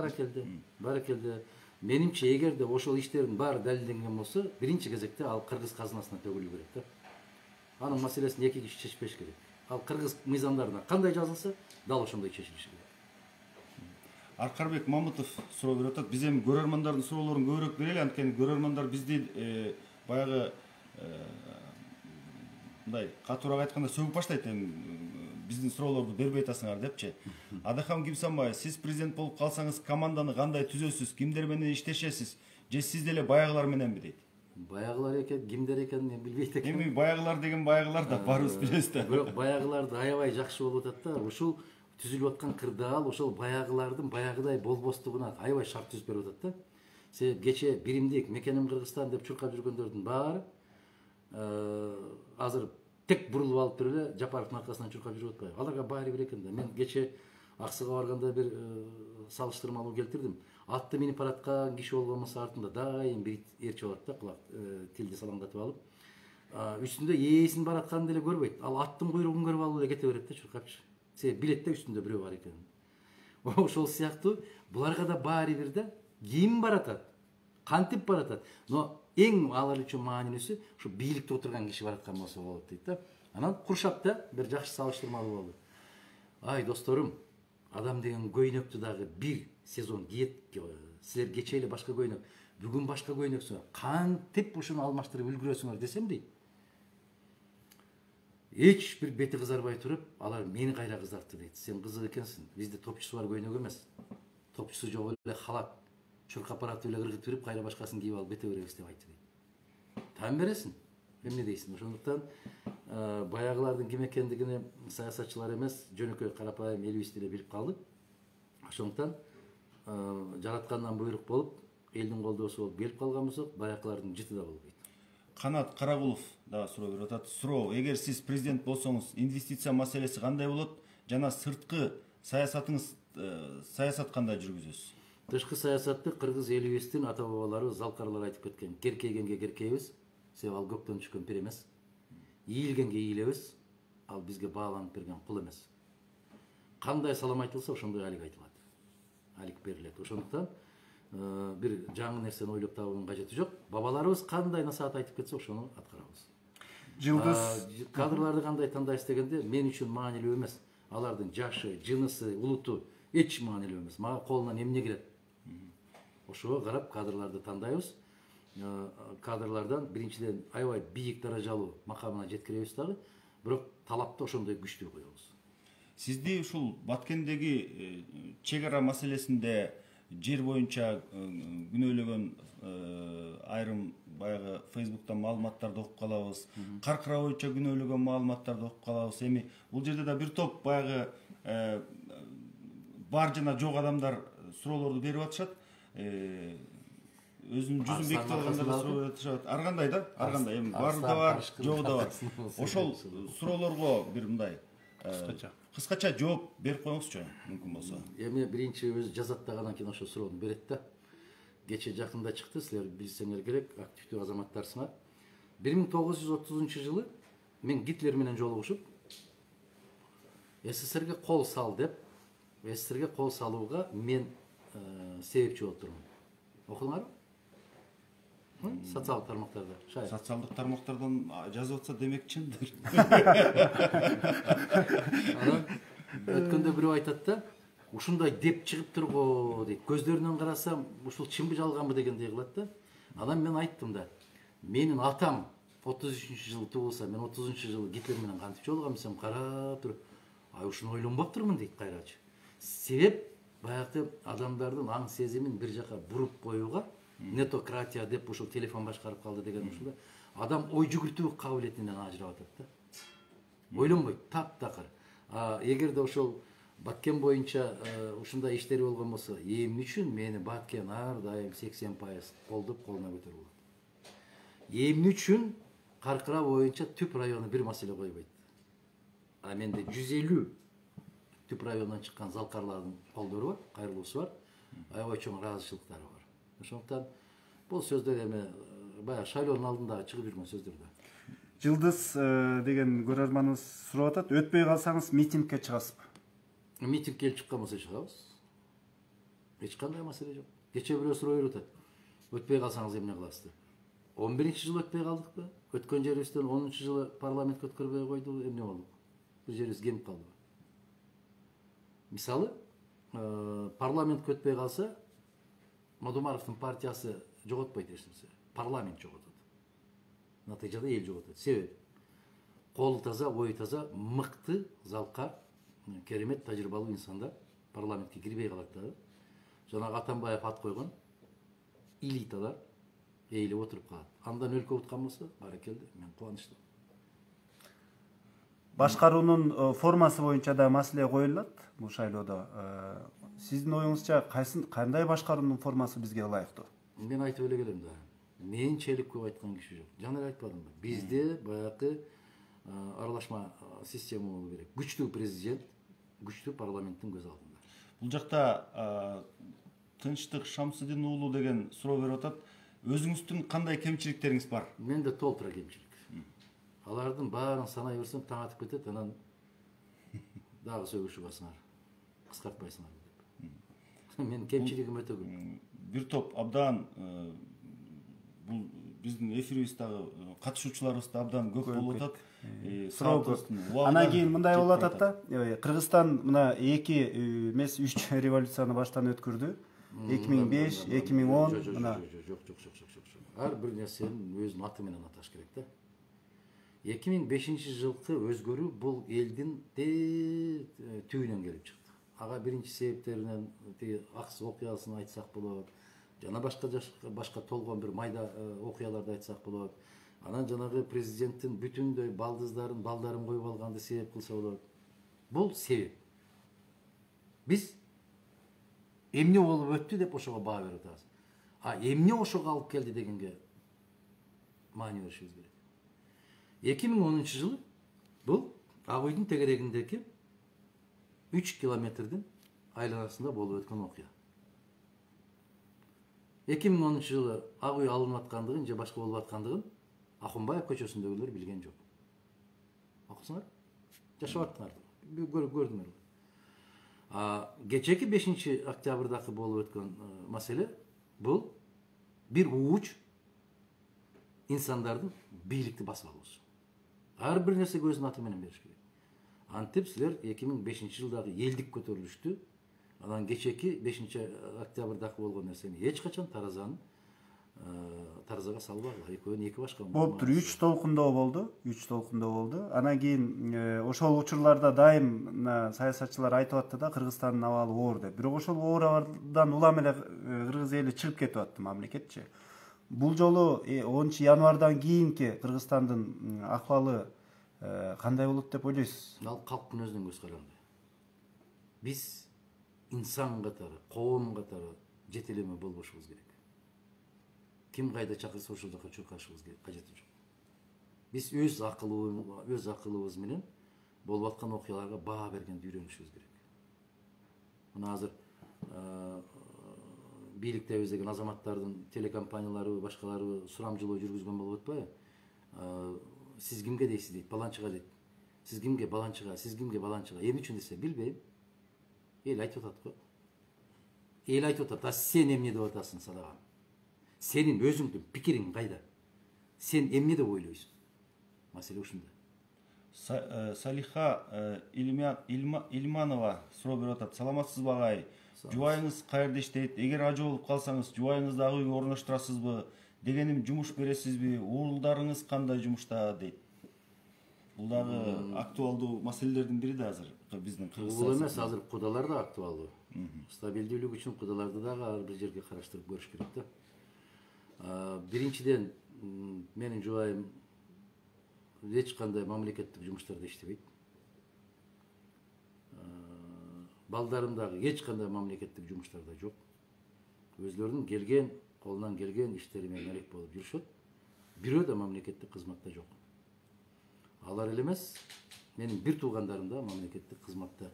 Баракелде. Менимче эгерде ошол иштердин баары далилденген болсо, биринчи кезекте ал кыргыз казынасына төгүлүш керек да. Анын маселесин эки киши чечпеш керек. Ал кыргыз мыйзамдарына кандай жазылса, дал ошондой чечилиши керек. Аркарбек Мамытов суроо берип атат. Биз эми көрөрмандардын суроолорун көбүрөөк берели, анткени көрөрмандар бизди баягы мындай катуураак айтканда сөгүп баштайт, эми биздин суроолорду бербей атасыңар депчи. Адахан Кимсанбаев, сиз президент болуп калсаңыз команданы кандай түзөсүз, кимдер менен иштешесиз, же сиз деле баягылар мененби дейт. Баягылар экен, кимдер экенин мен билбейт экенмин. Эми баягылар деген баягылар да баарыбыз билебиз да. Бирок баягыларды аябай жакшы болуп атат да. Ушул түзүлүп аткан кырдаал ошол баягылардын баягыдай болбостугуна аябай шарт түзүп берип атат да. Себеп кече биримдик мекеним Кыргызстан деп чуркап жүргөндөрдүн баары азыр тек бурулуп алып туруп эле Жапаровдун аркасынан чуркап жүрүп атпайбы? Аларга баары бир экен да. Мен кече Аксыга барганда бир салыштырмалуу келтирдим. Атты минип бараткан киши болгон болсо артында дайым бир ээрчи болот да, кулак тилди салаңдатып алып. Үстүндө ээсин баратканын деле көрбөйт. Ал аттын куйругун көрүп алып эле кете берет да чуркапчы. Себеп билет да үстүндө бирөө бар экенин. Ошол сыяктуу буларга да баары бир да, ким баратат, кантип баратат. Но эң алар үчүн маанилүүсү ушу бийликте отурган киши бараткан болсо болот дейт да. Анан куршап да бир жакшы салыштырмалуу болду. Ай досторум, адам деген көйнөктү дагы бир сезон кийет, силер кече эле башка көйнөк, бүгүн башка көйнөксүңөр, кантип ушуну алмаштырып үлгүрөсүңөр десемди, эч бир бети кызарбай туруп, алар мени кайра кызартты дейт. Сен кызык экенсиң, бизде топчусу бар көйнөк эмес. Топчусу жок эле халат, чуркап баратып эле кыргытып туруп, кайра башкасын кийип алып кете беребиз деп айтты дейт. Таң бересиң, эмне дейсиң? Ошондуктан баягылардын ким экендигини саясатчылар эмес, жөнөкөй карапайым элибиз деле билип калды. Ошондуктан жараткандан буйрук болуп, элдин колдоосу болуп келип калган болсок, баягылардын жыты да болбойт. Канат Карагулов да суроо берип атат. Суроо: эгер сиз президент болсоңуз, инвестиция маселеси кандай болот? жана сырткы саясатыңыз саясат кандай жүргүзөсүз? Тышкы саясатты кыргыз элибиздин ата бабаларыбыз залкарлар айтып кеткен. Керкейгенге керкейбиз, себеби ал көктөн түшкөн пир эмес. Ийилгенге ийилебиз, ал бизге бааланып берген кул эмес. Кандай салам айтылса ошондой алик айтылат. Алик берилет. Ошондуктан бир жаңы нерсени ойлоп табуунун кажети жок. Бабаларыбыз кандай насаат айтып кетсе ошону аткарабыз. Жылдыз Кадрларды кандай тандайбыз дегенде мен үчүн маанилүү эмес. Алардын жашы, жынысы, улуту эч маанилүү эмес. Мага колунан эмне келет? Ошого карап кадрларды тандайбыз. Кадрлардан биринчиден аябай бийик даражалуу макамына жеткиребиз дагы, бирок талапты ошондой күчтүү коебуз. Сизди ушул Баткендеги чек ара маселесинде жер боюнча күнөөлөгөн айрым баягы Facebook'tan маалыматтарды окуп калабыз. Каркыра боюнча күнөөлөгөн маалыматтарды окуп калабыз. Эми бул жерде да бир топ баягы бар жана жок адамдар суроолорду берип атышат. Өзүнүн жүзүн беките алгандар да суроо берип атышат. Ар кандай да, ар кандай. Эми бары да бар, жогу да бар. Ошол суроолорго бир мындай кыскача жооп берип коюңузчу, мүмкүн болсо. Эми биринчи өзү жазат да, анан кийин ошо суроону берет да. Кече жакында чыкты, силер билсеңер керек, активдүү азаматтарсыңар. 1930 жылы мен Гитлер менен жолугушуп, СССРге кол сал деп, СССРге кол салууга мен себепчи болуп турмун. Окудуңарбы? Социалдык тармактарда. Социалдык тармактардан жазып атса демек чындыр. Анан өткөндө бирөө айтат да, ушундай деп чыгып турго дейт. Көздөрүнөн карасам, ушул чынбы жалганбы дегендей кылат да. Анан мен айттым да, менин атам 33-жылы туулса, мен 30-жылы Гитлер менен кантип жолугам десем, карап туруп, ай ушуну ойлонбоптурмун дейт кайрачы. Себеп баягы адамдардын аң сезимин бир жака буруп коюуга, нетократия деп ушул телефон башкарып калды деген ушунда адам ой жүгүртүү кабилетинен ажырап атат да. Ойлонбойт, таптакыр. Эгерде ошол Баткен боюнча ушундай иштери болгон болсо, эмне үчүн мени Баткен ар дайым 80% колдоп колуна көтөрүп алат? Эмне үчүн Каркыра боюнча Түп району бир маселе койбойт? Менде 150 Түп районунан чыккан залкарлардын колдору бар, кайрылуусу бар, аябай чоң ыраазычылыктары бар. Ошондуктан бул сөздөр эми баягы шайлоонун алдындагы чыгып жүргөн сөздөр да. Жылдыз деген көрөрманыбыз сурап атат, өтпөй калсаңыз митингге чыгасызбы? Митингге келип чыккан болсо чыгабыз. Эч кандай маселе жок. Кече бирөө суроо берип атат. Өтпөй калсаңыз эмне кыласыз деп. 11-жылы өтпөй калдыкпы? Өткөн жерибизден 10-жылы парламентке өткөрбөй койду, эмне болду? Бир жерибиз кемип калдыбы? Мисалы, парламентке өтпөй калса, Мадумаровдун партиясы жоготпойт эч нерсе. Парламент жоготот. Натыйжада эл жоготот. Себеп колу таза, ою таза, мыкты, залкар, керемет тажрыйбалуу инсандар парламентке кирбей калат да. Жанагы Атамбаев ат койгон элиталар ээлеп отуруп калат. Андан өлкө уткан болсо, баракелде, мен кубанычтуу. Башкаруунун формасы боюнча да маселе коюлат бул шайлоодо. Сиздин оюңузча кандай башкаруунун формасы бизге ылайыктуу? Мен айтып эле келем да. Менчелик көп айткан киши жок. Жана эле айтпадымбы? Бизде баягы аралашма система болуу керек. Күчтүү президент, күчтүү парламенттин көз алдында. Бул жакта Тынчтык Шамсыдин уулу деген суроо берип атат. Өзүңүздүн кандай кемчиликтериңиз бар? Менде толтура кемчилик. Алардын баарын санай берсем таң атып кетет, анан дагы сөгүшүп басыңар. Кыскартпайсыңар деп. Менин кемчилигим өтө көп. Бир топ абдан бул биздин эфирибиздагы катышуучуларыбыз да абдан көп болуп атат. Суроо көп. Анан кийин мындай болуп атат да. Кыргызстан мына 2 эмес 3 революцияны баштан өткөрдү. 2005, 2010 мына. Жок. Ар бир нерсенин өзүнүн аты менен аташ керек да. 2005-жылкы өзгөрүү бул элдин түбүнөн келип чыкты. Ага биринчи себептеринен акс окуясын айтсак болот. Жана башка толгон бир майда окуяларды айтсак болот. Анан жанагы президенттин бүтүндөй балдыздарын, балдарын коюп алганды себеп кылса болот. Бул себеп. Биз эмне болуп өттү деп ошого баа берип атабыз. Эмне ошого алып келди дегенге маани беришибиз керек. 2010 жылы бул Ак үйдүн тегерегиндеги 3 kilometrдин айланасында болуп өткөн окуя. 2010 жылы ак үй алынып аткандыгын же башка болуп аткандыгын Акунбаев көчөсүндөгүлөр билген жок. Акысыңар? Жашап аттыңар. Көрдүңөр. Кечеки 5 октябрдагы болуп өткөн маселе бул бир ууч инсандардын бийликти басып алуусу. Ар бир нерсе көзүнүн аты менен бериш керек. Антип силер 2005 жылдагы элдик көтөрүлүштү, анан кечеки 5 октябрдагы болгон нерсени эч качан таразага салбагыла. Экөөнүн эки башка. Болуптур, 3 толкундоо болду. Анан кийин ошол учурларда дайым саясатчылар айтып атты да, Кыргызстандын абалы оор деп. Бирок ошол оордан улам эле кыргыз эли чыгып кетип атты мамлекетчи. Бул жолу 10 январдан кийинки Кыргызстандын акыбалы кандай болот деп ойлойсуз? Ал калктын өзүнүн көз каранды. Биз инсан катары, коом катары жетелеме болбошубуз керек. Ким кайда чакырса ошол жака чуркашыбыз керек, кажети жок. Биз өз акылыбыз менен болуп аткан окуяларга баа бергенди үйрөнүшүбүз керек. Мына азыр бийликтебиз деген азаматтардын телекомпаниялары, башкалары сурамжылоо жүргүзгөн болуп атпайбы? Сиз кимге дейсиз дейт, баланчыга дейт. Сиз кимге баланчыга, сиз кимге баланчыга. Эмне үчүн десе билбейм. Эл айтып атат го. Эл айтып атат, сен эмне деп атасың садаган? Сенин өзүңдүн пикириң кайда? Сен эмне деп ойлойсуң? Маселе ушунда. Салиха Илманова суроо берип атат. Саламатсызбы агай? Жубайыңыз каерде иштейт? Эгер ажы болуп калсаңыз, жубайыңызды ак үйгө орноштурасызбы? Дегеним, жумуш бересизби? Уулдарыңыз кандай жумушта дейт. Бул дагы актуалдуу маселелердин бири да азыр биздин Кыргызстан. Бул эмес, азыр кудалар да актуалдуу. Стабилдүүлүк үчүн кудаларды дагы ар бир жерге караштырып көрүш керек да. Биринчиден, менин жубайым эч кандай мамлекеттик жумуштарда иштебейт. Балдарым дагы эч кандай мамлекеттик жумуштарда жок. Өзлөрүнүн келген, колунан келген иштери менен алек болуп жүрүшөт. Бирөө да мамлекеттик кызматта жок. Алар эле эмес, менин бир туугандарым да мамлекеттик кызматта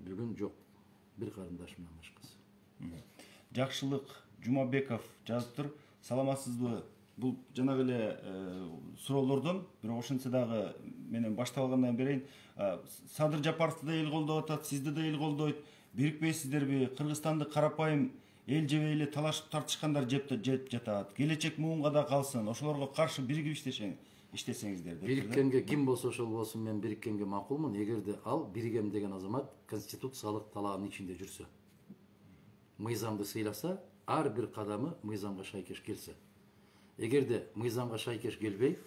бүгүн жок. Бир карындашымдан башкасы. Жакшылык Жумабеков жазыптыр. Саламатсызбы? Бул жанагы эле суроолордон, бирок ошентсе дагы менен баштап алгандан берейин. Садыр Жапаровду да эл колдоп атат, сизди да эл колдойт. Бирикпейсиздерби? Кыргызстанды карапайым эл жебей эле талашып тартышкандар жеп жатат. Келечек муунга да калсын. Ошолорго каршы биригип иштесеңиздер деп. Бириккенге ким болсо ошол болсун, мен бириккенге макулмун. Эгерде ал биригем деген азамат конституциялык талаанын ичинде жүрсө, мыйзамды сыйласа, ар бир кадамы мыйзамга шайкеш келсе. Эгерде мыйзамга шайкеш келбей,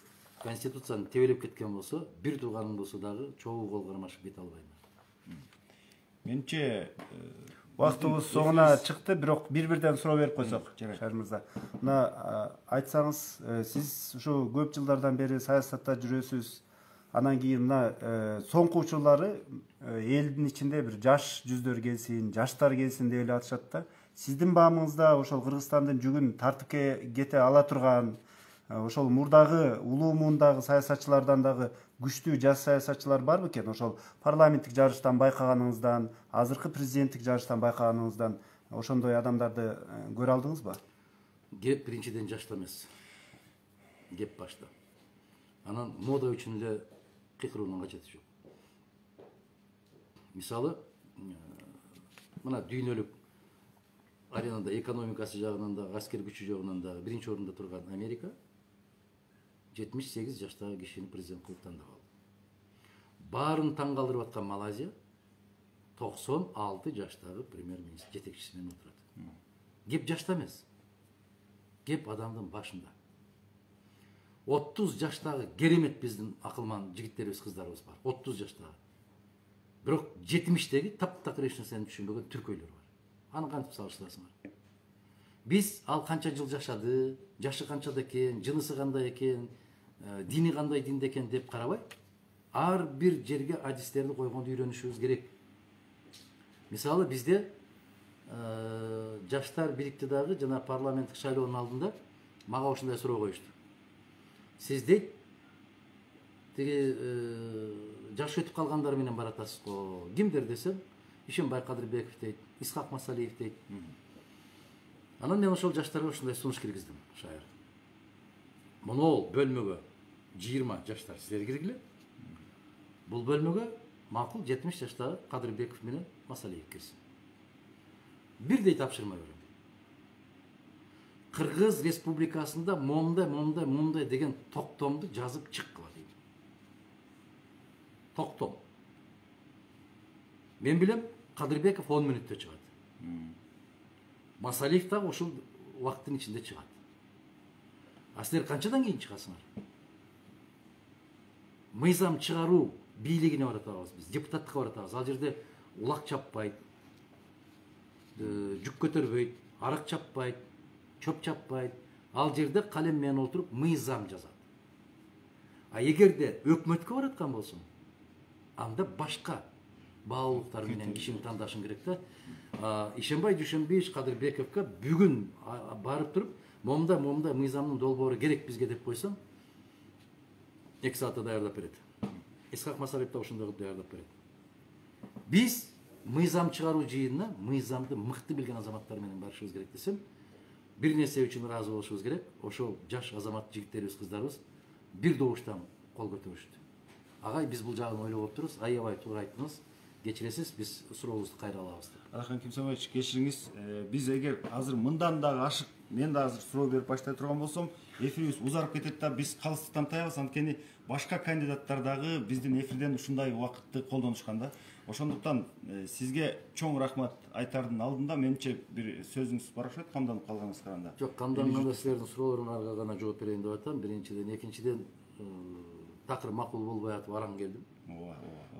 конституцияны тебелеп кеткен болсо, бир тууганым болсо дагы чогуу кол кармашып кете албайм. Менче Убактыбыз соңуна чыкты, бирок бир-бирден суроо берип койсок, Шайыр мырза. Мына айтсаңыз, сиз ушу көп жылдардан бери саясатта жүрөсүз. Анан кийин мына соңку учурлары элдин ичинде бир жаш жүздөр келсин, жаштар келсин деп эле атышат да. Сиздин баамыңызда ошол Кыргызстандын жүгүн тартып кете ала турган, ошол мурдагы улуу муундагы саясатчылардан дагы күчтүү жаш саясатчылар барбы экен? Ошол парламенттик жарыштан байкаганыңыздан, азыркы президенттик жарыштан байкаганыңыздан ошондой адамдарды көрө алдыңызбы? Кеп биринчиден жашта эмес. Кеп башта. Анан мода үчүн эле кыйкыруунун кажети жок. Мисалы, мына дүйнөлүк аренада экономикасы жагынан да, аскер күчү жагынан да биринчи орунда турган Америка 78 жаштагы кишини президент кылып тандап алды. Баарын таң калтырып аткан Малайзия 96 жаштагы премьер-министр жетекчиси менен отурат. Кеп жашта эмес. Кеп адамдын башында. 30 жаштагы керемет биздин акылман жигиттерибиз, кыздарыбыз бар. 30 жаштагы. Бирок 70-теги таптакыр эч нерсени түшүнбөгөн түркөйлөр бар. Аны кантип салыштырасыңар? Биз ал канча жыл жашады, жашы канчада экен, жынысы кандай экен, дини кандай динде экен деп карабай, ар бир жерге адистерди койгонду үйрөнүшүбүз керек. Мисалы, бизде жаштар бирикти дагы жана парламенттик шайлоонун алдында мага ушундай суроо коюшту. Сиз дейт тиги жаш өтүп калгандар менен баратасыз го. Кимдер десем, Ишенбай Кадырбеков дейт, Исхак Масалиев дейт. Анан мен ошол жаштарга ушундай сунуш киргиздим, шайыр. Монол бөлмөгө 20 жаштар силер киргиле. Бул бөлмөгө макул 70 жаштагы Кадырбеков менен Масалиев кирсин. Бирдей тапшырма берем. Кыргыз Республикасында момдай деген токтомду жазып чыккыла дейт. Токтом. Мен билем, Кадырбеков 10 мүнөттө чыгат. Масалиев да ошол убакыттын ичинде чыгат. А силер канчадан кийин чыгасыңар? Мыйзам чыгаруу бийлигине баратабыз биз, депутаттыкка баратабыз. Ал жерде улак чаппайт, жүк көтөрбөйт, арак чаппайт, чөп чаппайт. Ал жерде калем менен отуруп мыйзам жазат. А эгерде өкмөткө бараткан болсоң, анда башка баалуулуктар менен ишин тандашың керек да. Ишенбай Дүйшөнбиевич Кадырбековго бүгүн барып туруп, момда мыйзамдын долбоору керек бизге деп койсоң, 2 саатта даярдап берет. Исхак Масалиев да ошондой кылып даярдап берет. Биз мыйзам чыгаруу жыйынына мыйзамды мыкты билген азаматтар менен барышыбыз керек десем, бир нерсе үчүн ыраазы болушубуз керек. Ошол жаш азамат жигиттерибиз, кыздарыбыз бир добуштан кол көтөрүштү. Агай, биз бул жагын ойлоп турубуз, аябай туура айттыңыз. Кечиресиз, биз сурообузду кайра алабыз деп. Арахан Кимсомович, кечириңиз. Биз эгер азыр мындан дагы ашык, мен да азыр суроо берип баштай турган болсом, эфирибиз узарып кетет да, биз калыстыктан таябыз. Анткени башка кандидаттар дагы биздин эфирден ушундай убакытты колдонушкан да. Ошондуктан сизге чоң рахмат айтардын алдында менимче бир сөзүңүз бар окшойт, камданып калганыңыз каранда. Жок, камданганда силердин суроолоруңарга гана жооп берейин деп атам. Биринчиден, экинчиден такыр макул болбой атып араң келдим.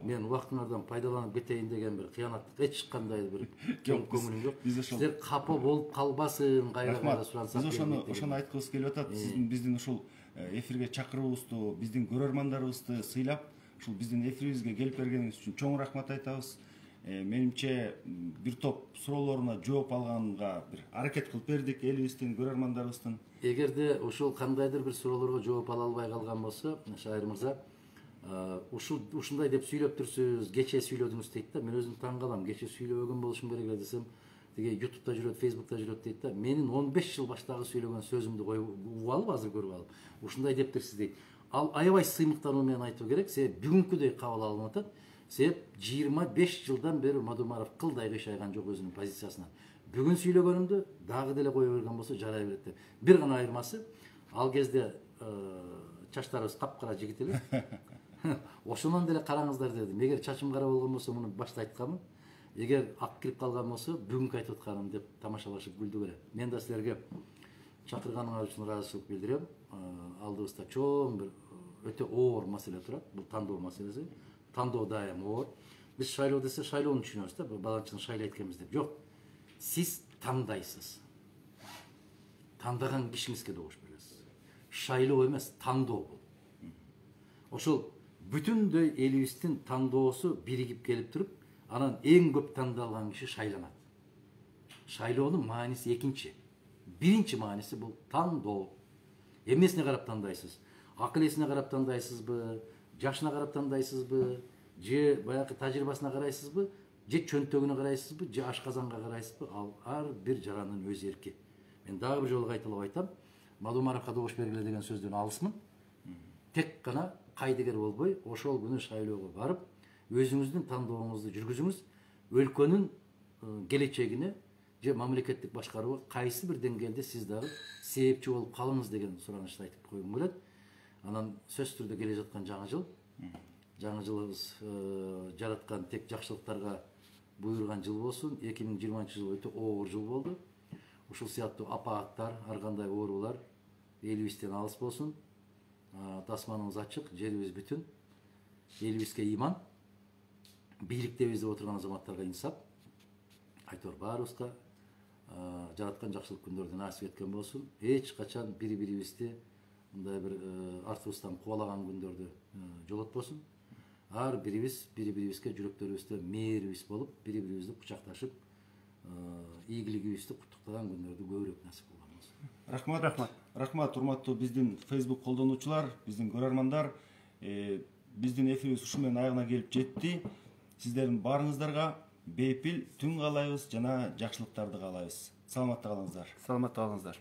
Мен убактыңардан пайдаланып кетейин деген бир кыянаттык эч кандай бир көңүлүм жок. Силер капа болуп калбасын, кайра сурансак. Биз ошону айткыбыз келип атат. Сиздин биздин ушул эфирге чакыруубузду, биздин көрөрмандарыбызды сыйлап, ушул биздин эфирибизге келип бергениңиз үчүн чоң рахмат айтабыз. Менимче бир топ суроолоруна жооп алганга бир аракет кылып бердик элибиздин, көрөрмандарыбыздын. Эгерде ошол кандайдыр бир суроолорго жооп ала албай калган болсо, Шайыр мырза, ушундай деп сүйлөп турсуз, кече сүйлөдүңүз дейт да. Мен өзүм таң калам, кече сүйлөбөгөн болушум керек эле десем, тиги YouTube'да жүрөт, Facebook'та жүрөт дейт да. Менин 15 жыл баштагы сүйлөгөн сөзүмдү угуп алып, азыр көрүп алып, ушундай деп турсуз дейт. Ал аябай сыймыктануу менен айтуу керек. Себеп бүгүнкүдөй кабыл алынып атат. Себеп 25 жылдан бери Мадумаров кылдай кыйшайган жок өзүнүн позициясынан. Бүгүн сүйлөгөнүмдү дагы деле кое берген болсо жарай берет деп. Бир гана айырмасы, ал кезде чачтарыбыз капкара жигит эле. Ошонон деле караңыздар дедим. Эгер чачым кара болгон болсо муну башта айтканмын. Эгер ак кирип калган болсо бүгүнкү айтып атканым деп тамашалашып күлдүгүлөр. Мен да силерге чакырганыңар үчүн ыраазычылык билдирем. Алдыбызда чоң бир өтө оор маселе турат. Бул тандоо маселеси. Тандоо дайым оор. Биз шайлоо десе шайлоону түшүнөбүз да, баланчыны шайлайт экенбиз деп. Жок. Сиз тандайсыз. Тандаган кишиңизге добуш бересиз. Шайлоо эмес, тандоо бул. Ошол бүтүндөй элибиздин тандоосу биригип келип туруп, анан эң көп тандалган киши шайланат. Шайлоонун мааниси экинчи. Биринчи мааниси бул тандоо. Эмнесине карап тандайсыз? Акыл эсине карап тандайсызбы? Жашына карап тандайсызбы? Же баягы тажрыйбасына карайсызбы? Же чөнтөгүнө карайсызбы? Же ашказанга карайсызбы? Ал ар бир жарандын өз эрки. Мен дагы бир жолу кайталап айтам. Мадумаровго добуш бергиле деген сөздөн алысмын. Тек гана кайдыгер болбой, ошол күнү шайлоого барып, өзүңүздүн тандооңузду жүргүзүңүз. Өлкөнүн келечегине же мамлекеттик башкарууга кайсы бир деңгээлде сиз дагы себепчи болуп калыңыз деген суранычты айтып койгум келет. Анан сөзсүз түрдө келе жаткан жаңы жыл. Жаңы жылыбыз жараткан тек жакшылыктарга буйруган жыл болсун. 2020-жыл өтө оор жыл болду. Ушул сыяктуу апааттар, ар кандай оорулар элибизден алыс болсун. Тасманыбыз ачык, жерибиз бүтүн. Элибизге иман, бийликтебизде отурган азаматтарга инсап. Айтор баарыбызга жараткан жакшылык күндөрдү насип эткен болсун. Эч качан бири-бирибизди мындай бир артыбыздан кубалаган күндөрдү жолотпосун. Ар бирибиз бири-бирибизге жүрөктөрүбүздө мээрибиз болуп, бири-бирибизди кучакташып, ийгилигибизди куттуктаган күндөрдү көбүрөөк насип кылган болсун. Рахмат, урматтуу биздин Facebook колдонуучулар, биздин көрөрмандар. Биздин эфирибиз ушу менен аягына келип жетти. Сиздердин баарыңыздарга бейпил түн каалайбыз жана жакшылыктарды каалайбыз. Саламатта калыңыздар. Саламатта калыңыздар.